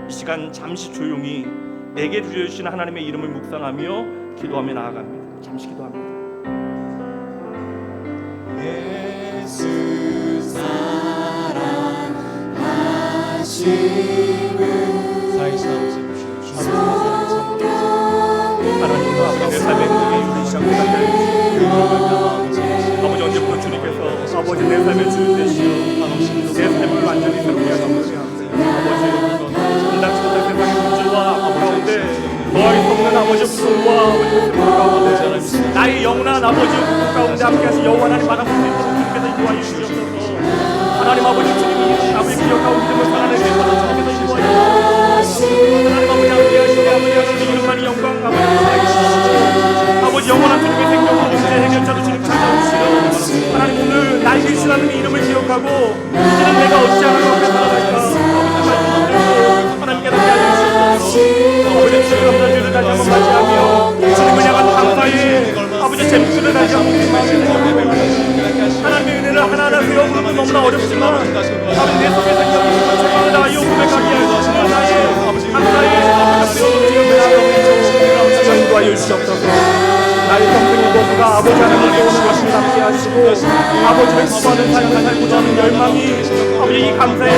이 시간 잠시 조용히 내게 주신 하나님의 이름을 묵상하며 기도하며 나아갑니다. 잠시 기도합니다. 예수 사랑하시는 살아계신 아버지 하나님 아버지, 내 삶의 은혜에 우리 시작부터 아버지, 언제부터 주님께서 아버지 내 삶의 주인 되시오 내 삶을 완전히 새롭게 하시옵소서. 아버지, 감당치 못할 세상의 문제와 가운데 더할 수 없는 아버지 부름과 아버지 슬픔 가운데 나의 영원한 아버지 부름 가운데 함께 하신 여호와 하나님 받아 볼 수 있도록 주님께서 인도하여 주시옵소서. 하나님 아버지, 주님이 아버지 기억하고 믿음을 살아내게 해서 주님께서 인도하여 주시옵소서. 하나님 아버지, 함께 하시니 아버지 하시니 이름만이 영광 아버지, 영원한 주님의 생명으로 문제 해결자로 주님 찾아오시오. 하나님, 오늘 나의 주시라는 이름을 기억하고 이제는 내가 어찌하면 어떻게 살아갈까 하나님 깨닫게 하여 주시옵소서. 아버지, 주님 감사주를 다시 한번 맞이하며 주님을 향한 감사의 아버지 잼수를 다시 한번 하나님의 은혜를 하나하나 세워보는 건 너무나 어렵지만 아버지, 내 속에 생명이 있는 책임을 다하여 고백하게 하여 주시는 나의 감사의 인도하여 주시옵소서. 나의 평생의 도구가 아버지 하나님을 배우는 것을 담게 하시고 아버지를 구하는 삶을 살고자 하는 열망이 아버지 이 감사의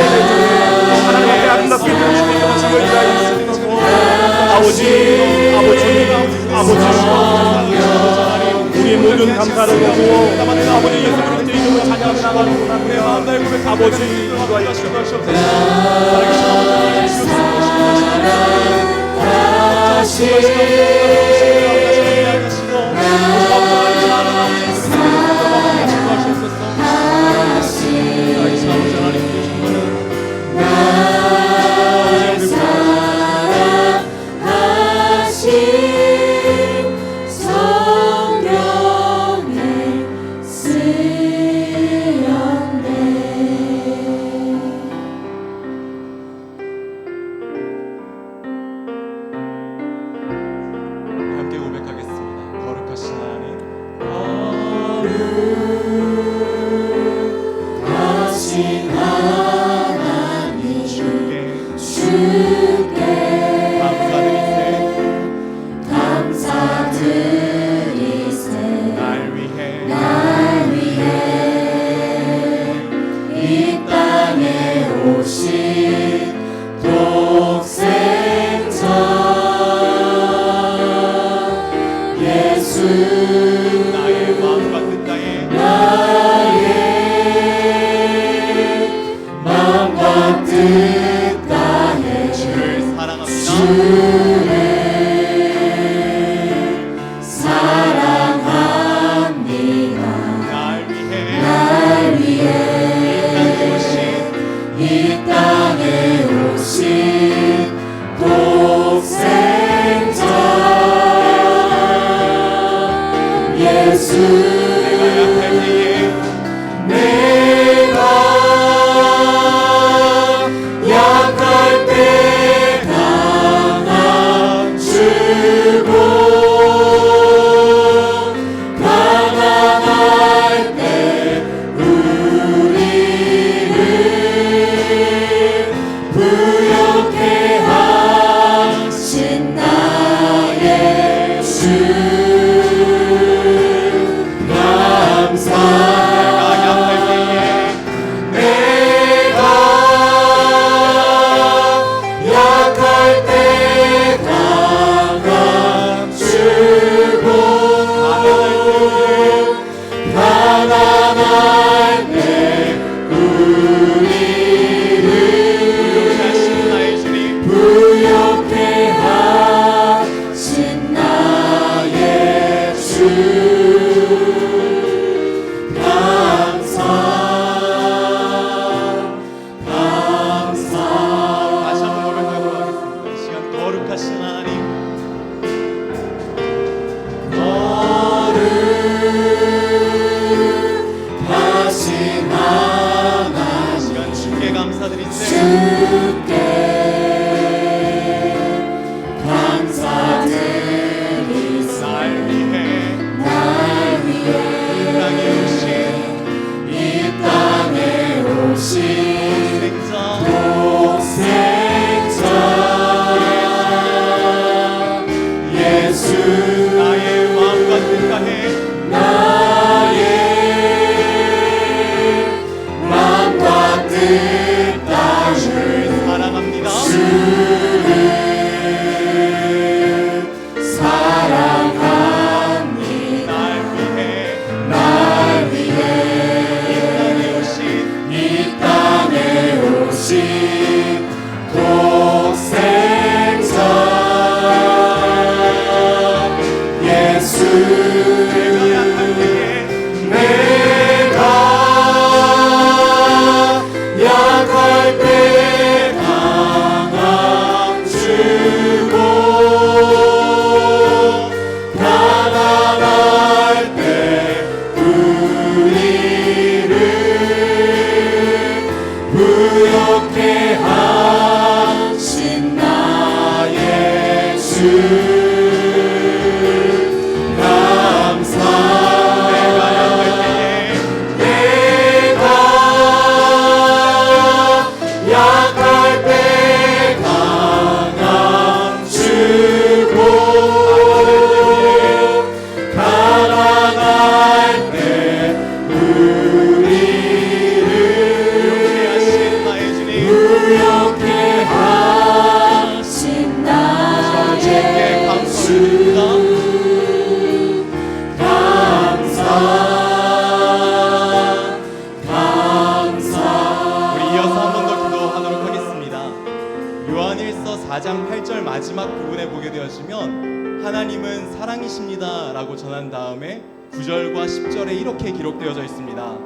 하나님 앞에 아름답게 드리는 것을 위하여 주시옵소서. 아버지 우리의 모든 감사를 드리고 아버지 예수 그리스도의 이름을 찬양하며 나가는 아버지 인도하여 주시옵소서. 예수, 내가 약할 때에 내가 4장 8절 마지막 부분에 보게 되어지면 하나님은 사랑이십니다 라고 전한 다음에 9절과 10절에 이렇게 기록되어져 있습니다.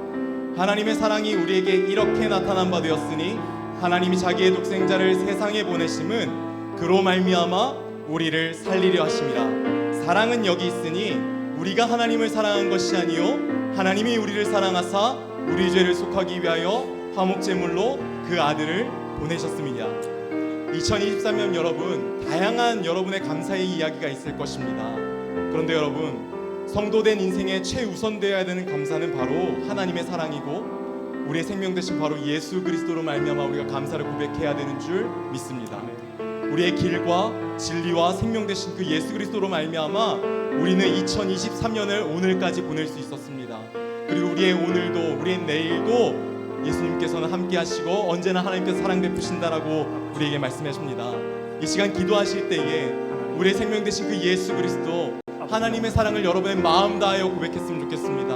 하나님의 사랑이 우리에게 이렇게 나타난 바 되었으니 하나님이 자기의 독생자를 세상에 보내심은 그로 말미암아 우리를 살리려 하심이라. 사랑은 여기 있으니 우리가 하나님을 사랑한 것이 아니요 하나님이 우리를 사랑하사 우리 죄를 속하기 위하여 화목제물로 그 아들을 보내셨음이냐. 2023년 여러분, 다양한 여러분의 감사의 이야기가 있을 것입니다. 그런데 여러분, 성도된 인생에 최우선되어야 되는 감사는 바로 하나님의 사랑이고 우리의 생명 되신 바로 예수 그리스도로 말미암아 우리가 감사를 고백해야 되는 줄 믿습니다. 우리의 길과 진리와 생명 되신 그 예수 그리스도로 말미암아 우리는 2023년을 오늘까지 보낼 수 있었습니다. 그리고 우리의 오늘도 우리의 내일도 예수님께서는 함께 하시고 언제나 하나님께서 사랑 베푸신다라고 우리에게 말씀하십니다. 이 시간 기도하실 때에 우리의 생명 되신 그 예수 그리스도 하나님의 사랑을 여러분의 마음 다하여 고백했으면 좋겠습니다.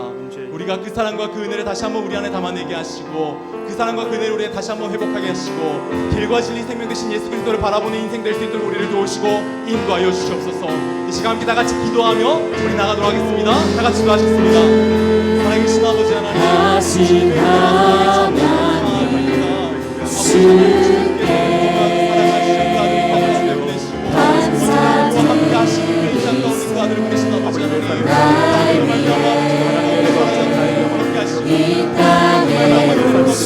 우리가 그 사랑과 그 은혜를 다시 한번 우리 안에 담아내게 하시고 그 사랑과 그 은혜를 우리에 다시 한번 회복하게 하시고 길과 진리 생명 되신 예수 그리스도를 바라보는 인생 될 수 있도록 우리를 도우시고 인도하여 주시옵소서. 이 시간 함께 다 같이 기도하며 우리 나가도록 하겠습니다. 다 같이 기도하시겠습니다. 살아계신 아버지 하나님, 하신 하나님 주께 감사드립니다. 함께 하시는 그 인상 가운데 그 아들을 보내신 아버지 하나님, 이 땅에 오신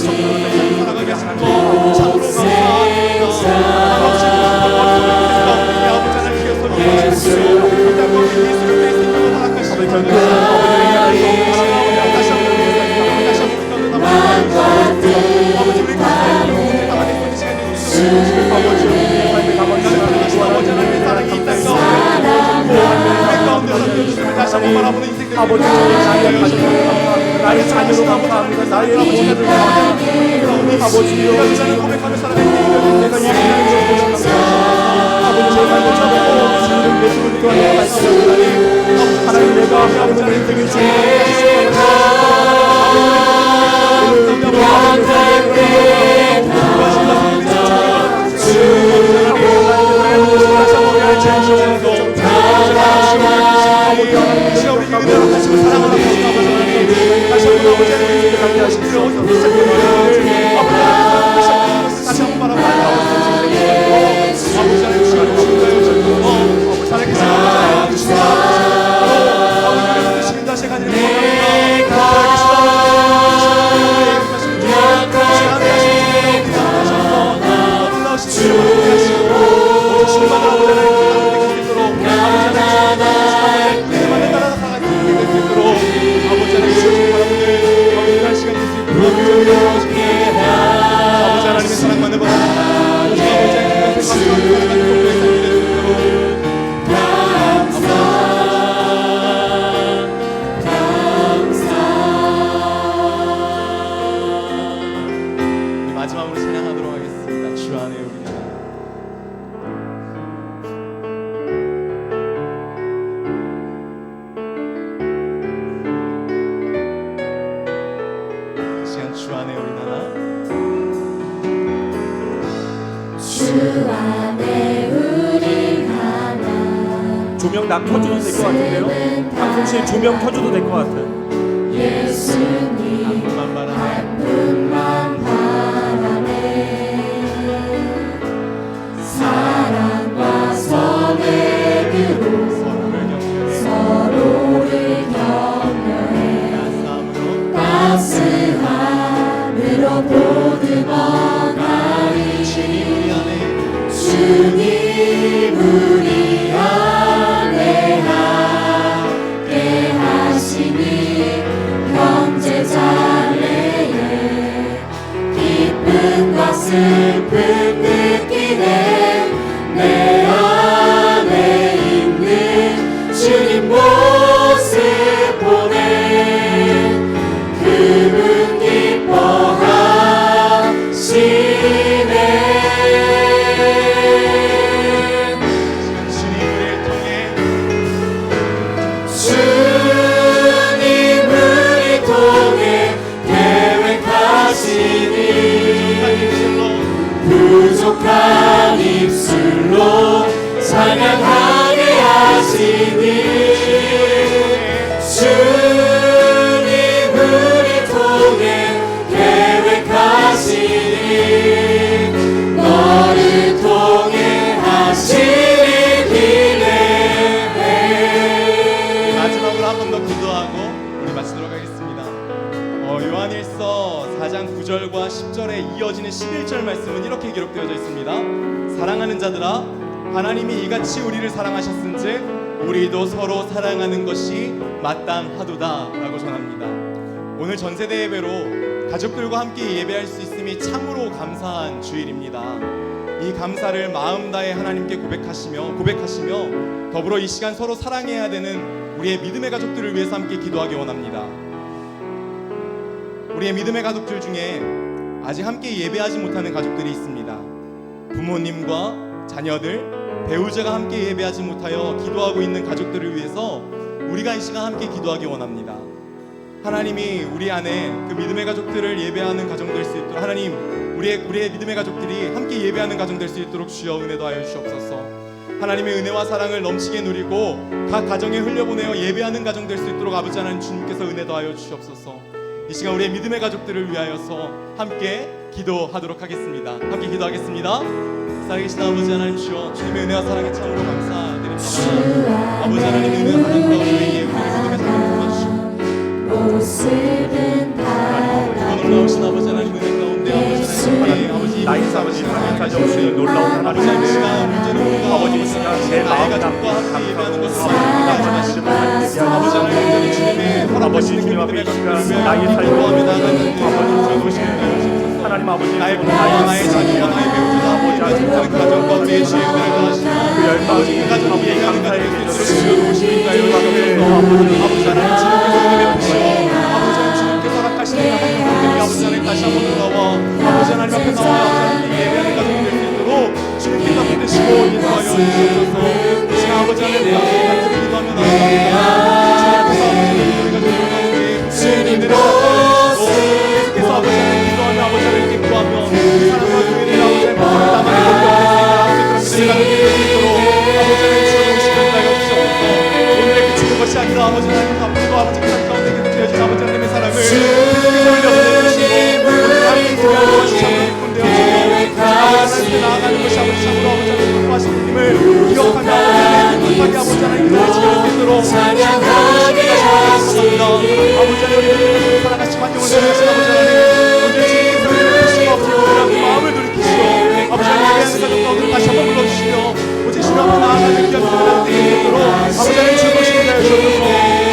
나의 자녀로 감사합니다. 나의 아버지를 감사합니다. 아버지여 고백하며 살아가는 내가 예수님을 감사합니다. 아버지 제가 찾아보고 주님을 예수를 교환해 말씀하시니 하나님 내가 하나님의 인생을 마지막으로 찬양하도록 하겠습니다. 주 안에 우리는 시간 주 안에 우리 나라 주 안에 우리 하나. 조명 나 켜줘도 될 것 같은데요? 방송실 조명 켜줘도 될 것 같아요. 예수님 한 분만 바라네. 사랑과 선행으로 서로를 격려해 따스함으로 보듬어가리. 주님 우리 안에 함께 하시니 형제 자매의 기쁨과 슬픔 느끼네. 내 안에 있는 주님 모습 보네. 그분 기뻐하시네. 마치도록 하겠습니다. 요한일서 4장 9절과 10절에 이어지는 11절 말씀은 이렇게 기록되어져 있습니다. 사랑하는 자들아, 하나님이 이같이 우리를 사랑하셨은즉 우리도 서로 사랑하는 것이 마땅하도다 라고 전합니다. 오늘 전세대 예배로 가족들과 함께 예배할 수 있음이 참으로 감사한 주일입니다. 이 감사를 마음 다해 하나님께 고백하시며 더불어 이 시간 서로 사랑해야 되는 우리의 믿음의 가족들을 위해서 함께 기도하기 원합니다. 우리의 믿음의 가족들 중에 아직 함께 예배하지 못하는 가족들이 있습니다. 부모님과 자녀들, 배우자가 함께 예배하지 못하여 기도하고 있는 가족들을 위해서 우리가 이 시간 함께 기도하기 원합니다. 하나님이 우리 안에 그 믿음의 가족들을 예배하는 가정 될 수 있도록, 하나님 우리의 믿음의 가족들이 함께 예배하는 가정 될 수 있도록 주여 은혜도 하여 주시옵소서. 하나님의 은혜와 사랑을 넘치게 누리고 각 가정에 흘려보내어 예배하는 가정 될 수 있도록 아버지 하나님 주님께서 은혜도 하여 주시옵소서. 이 시간 우리의 믿음의 가족들을 위하여서 함께 기도하도록 하겠습니다. 함께 기도하겠습니다. 살아계신 아버지 하나님 주여, 주님의 은혜와 사랑에 참으로 감사드립니다. 아버지 하나님 은혜와 사랑 가운데 우리의 믿음의 사랑을 도와주시고 이번을 나오신 아버지 하나님 은혜 가운데 아버지 나인 아버지 하나님 가져오시는 놀라운 하나님의 아버지 시간 제 마음 담고 함께 예배하는 것을 아버지 하나님 주님의 아버지 주님 앞에 시간 나의 삶을 아버지 주시는 하나님 아버지 나의 자녀와 나의 배우자 아버지 모든 가정과 우리의 주의 은혜를 더하시고 그 열방이 가정 아버지 감사의 기도를 주여주시니까 아버지 하나님 주님께서 은혜 베푸시고 아버지 하나님 주님께서 허락하시는 가족들이 아버지 하나님 다시 한번 돌아와 아버지 하나님 앞에 나와 아버지 하나님 예배하는 가정이 될 수 있도록 주님께서 믿으시고 인도하여 주시옵소서. 이 시간 아버지 하나님 같이 기도하며 나아갑니다. 주님께서 아버지 하나님 기도하며 아버지 하나님 기도하며 사랑과 교회를 아버지 하나님 나만의 걱정을 했습니다. 그런 그들이 될 수 있도록 아버지 하나님 주어주시면 나여 주시옵소서. 오늘의 그치는 것이 아니라 아버지 하나님 앞으로도 아버지 그 가운데 계속되어진 아버지 하나님의 사랑을 계속해서 흘려보내주시고 오늘 하나님 교회와 시작을 군대여주시고 하나님께 나아가는 것이 아버지 참으로 아버지 하나님 하신 님을 기억하며 아버지 하나님 아버지 하나님 그들을 지킬 수 있도록 찬양하게 하시옵소서. 아버지 하나님 우리를 사랑하신 환경을 내려주신 아버지 하나님 오늘 주님께서 우리를 아버지 하나님 마음을 돌이키시고 아버지 하나님 예배하는 가족 가운데 다시 한번 불러주시며 오직 주님 앞에 나아가는 귀한 사람 되게 되도록 아버지 하나님 주님으시게 하여 주옵소서.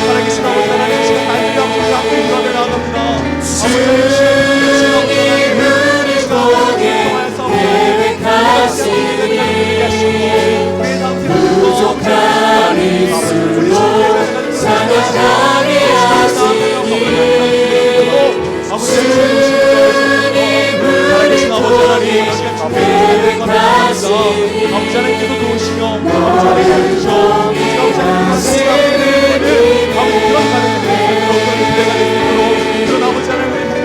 살아계신 아버지 하나님 시간 날들이 아버지 함께 기도하며 나아갑니다. 아버지 하나님 주님 아버지 하나님 우리 통하여서 계획하시니 우리의 다음 부족한 입술로 찬양하게 하시니 살아계신 아버지 하나님 시간 계획하시니 아버지 하나님께서 도우시며 아버지 하나님께서 아버지 하나님께서 아버지 그런 가정들이 그런 기대가 될 수 있도록 그런 아버지 하나님의 은혜가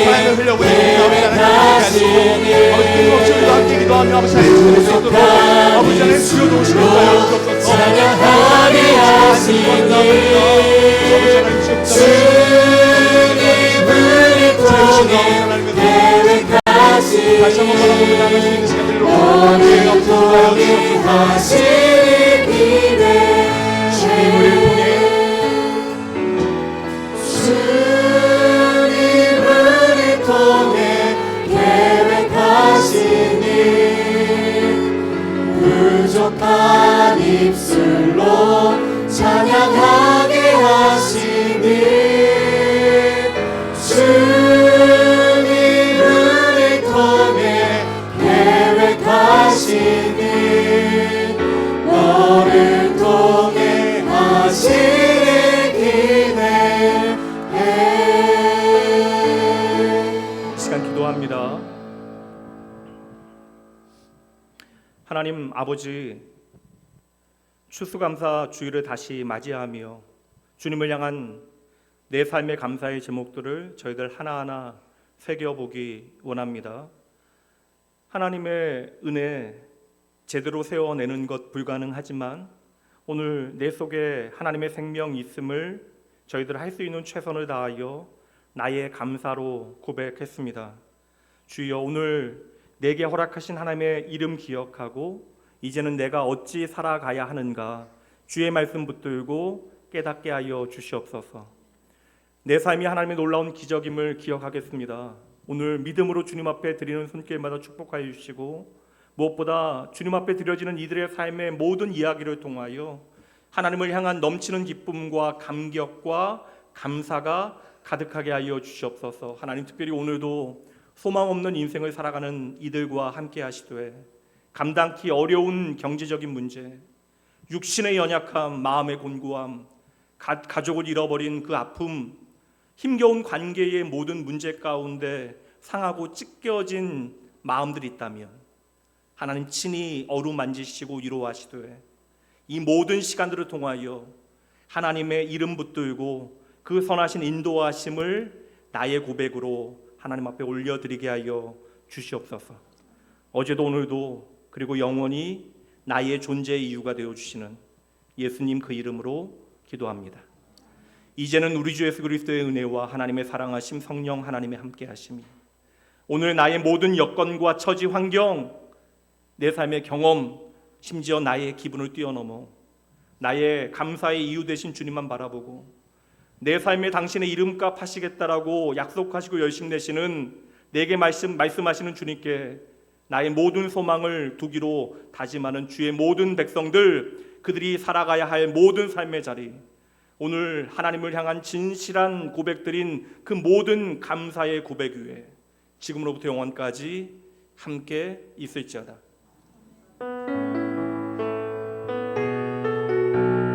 사랑을 흘려보내는 아버지 하나님 아버지 끊임없이 우리도 함께 기도하며 아버지 하나님 주될 수 있도록 아버지 하나님 주여 도우시는 자여 주옵소서. 찬양하게 하시니 아버지 하나님 주옵소서. 다시 한번 바라보며 나갈 수 있는 시간들로 은혜가 없어서 주옵소서. 주님 우리를 통해 부족한 입술로 찬양하게 하시니 주님 우리 통해 계획하시니 너를 통해 하시니 기대해. 이 시간 기도합니다. 하나님 아버지, 추수감사 주일을 다시 맞이하며 주님을 향한 내 삶의 감사의 제목들을 저희들 하나하나 새겨보기 원합니다. 하나님의 은혜 제대로 세워내는 것 불가능하지만 오늘 내 속에 하나님의 생명이 있음을 저희들 할 수 있는 최선을 다하여 나의 감사로 고백했습니다. 주여, 오늘 내게 허락하신 하나님의 이름 기억하고 이제는 내가 어찌 살아가야 하는가 주의 말씀 붙들고 깨닫게 하여 주시옵소서. 내 삶이 하나님의 놀라운 기적임을 기억하겠습니다. 오늘 믿음으로 주님 앞에 드리는 손길마다 축복하여 주시고, 무엇보다 주님 앞에 드려지는 이들의 삶의 모든 이야기를 통하여 하나님을 향한 넘치는 기쁨과 감격과 감사가 가득하게 하여 주시옵소서. 하나님, 특별히 오늘도 소망 없는 인생을 살아가는 이들과 함께 하시되, 감당기 어려운 경제적인 문제, 육신의 연약함, 마음의 곤고함, 가족을 잃어버린 그 아픔, 힘겨운 관계의 모든 문제 가운데 상하고 찢겨진 마음들이 있다면 하나님 친히 어루만지시고 위로하시되, 이 모든 시간들을 통하여 하나님의 이름 붙들고 그 선하신 인도하심을 나의 고백으로 하나님 앞에 올려드리게 하여 주시옵소서. 어제도 오늘도 그리고 영원히 나의 존재의 이유가 되어주시는 예수님 그 이름으로 기도합니다. 이제는 우리 주 예수 그리스도의 은혜와 하나님의 사랑하심, 성령 하나님의 함께하심이 오늘 나의 모든 여건과 처지 환경, 내 삶의 경험, 심지어 나의 기분을 뛰어넘어 나의 감사의 이유 되신 주님만 바라보고 내 삶에 당신의 이름값 하시겠다라고 약속하시고 열심 내시는 내게 말씀하시는 주님께 나의 모든 소망을 두기로 다짐하는 주의 모든 백성들, 그들이 살아가야 할 모든 삶의 자리, 오늘 하나님을 향한 진실한 고백들인 그 모든 감사의 고백 위에 지금으로부터 영원까지 함께 있을지어다.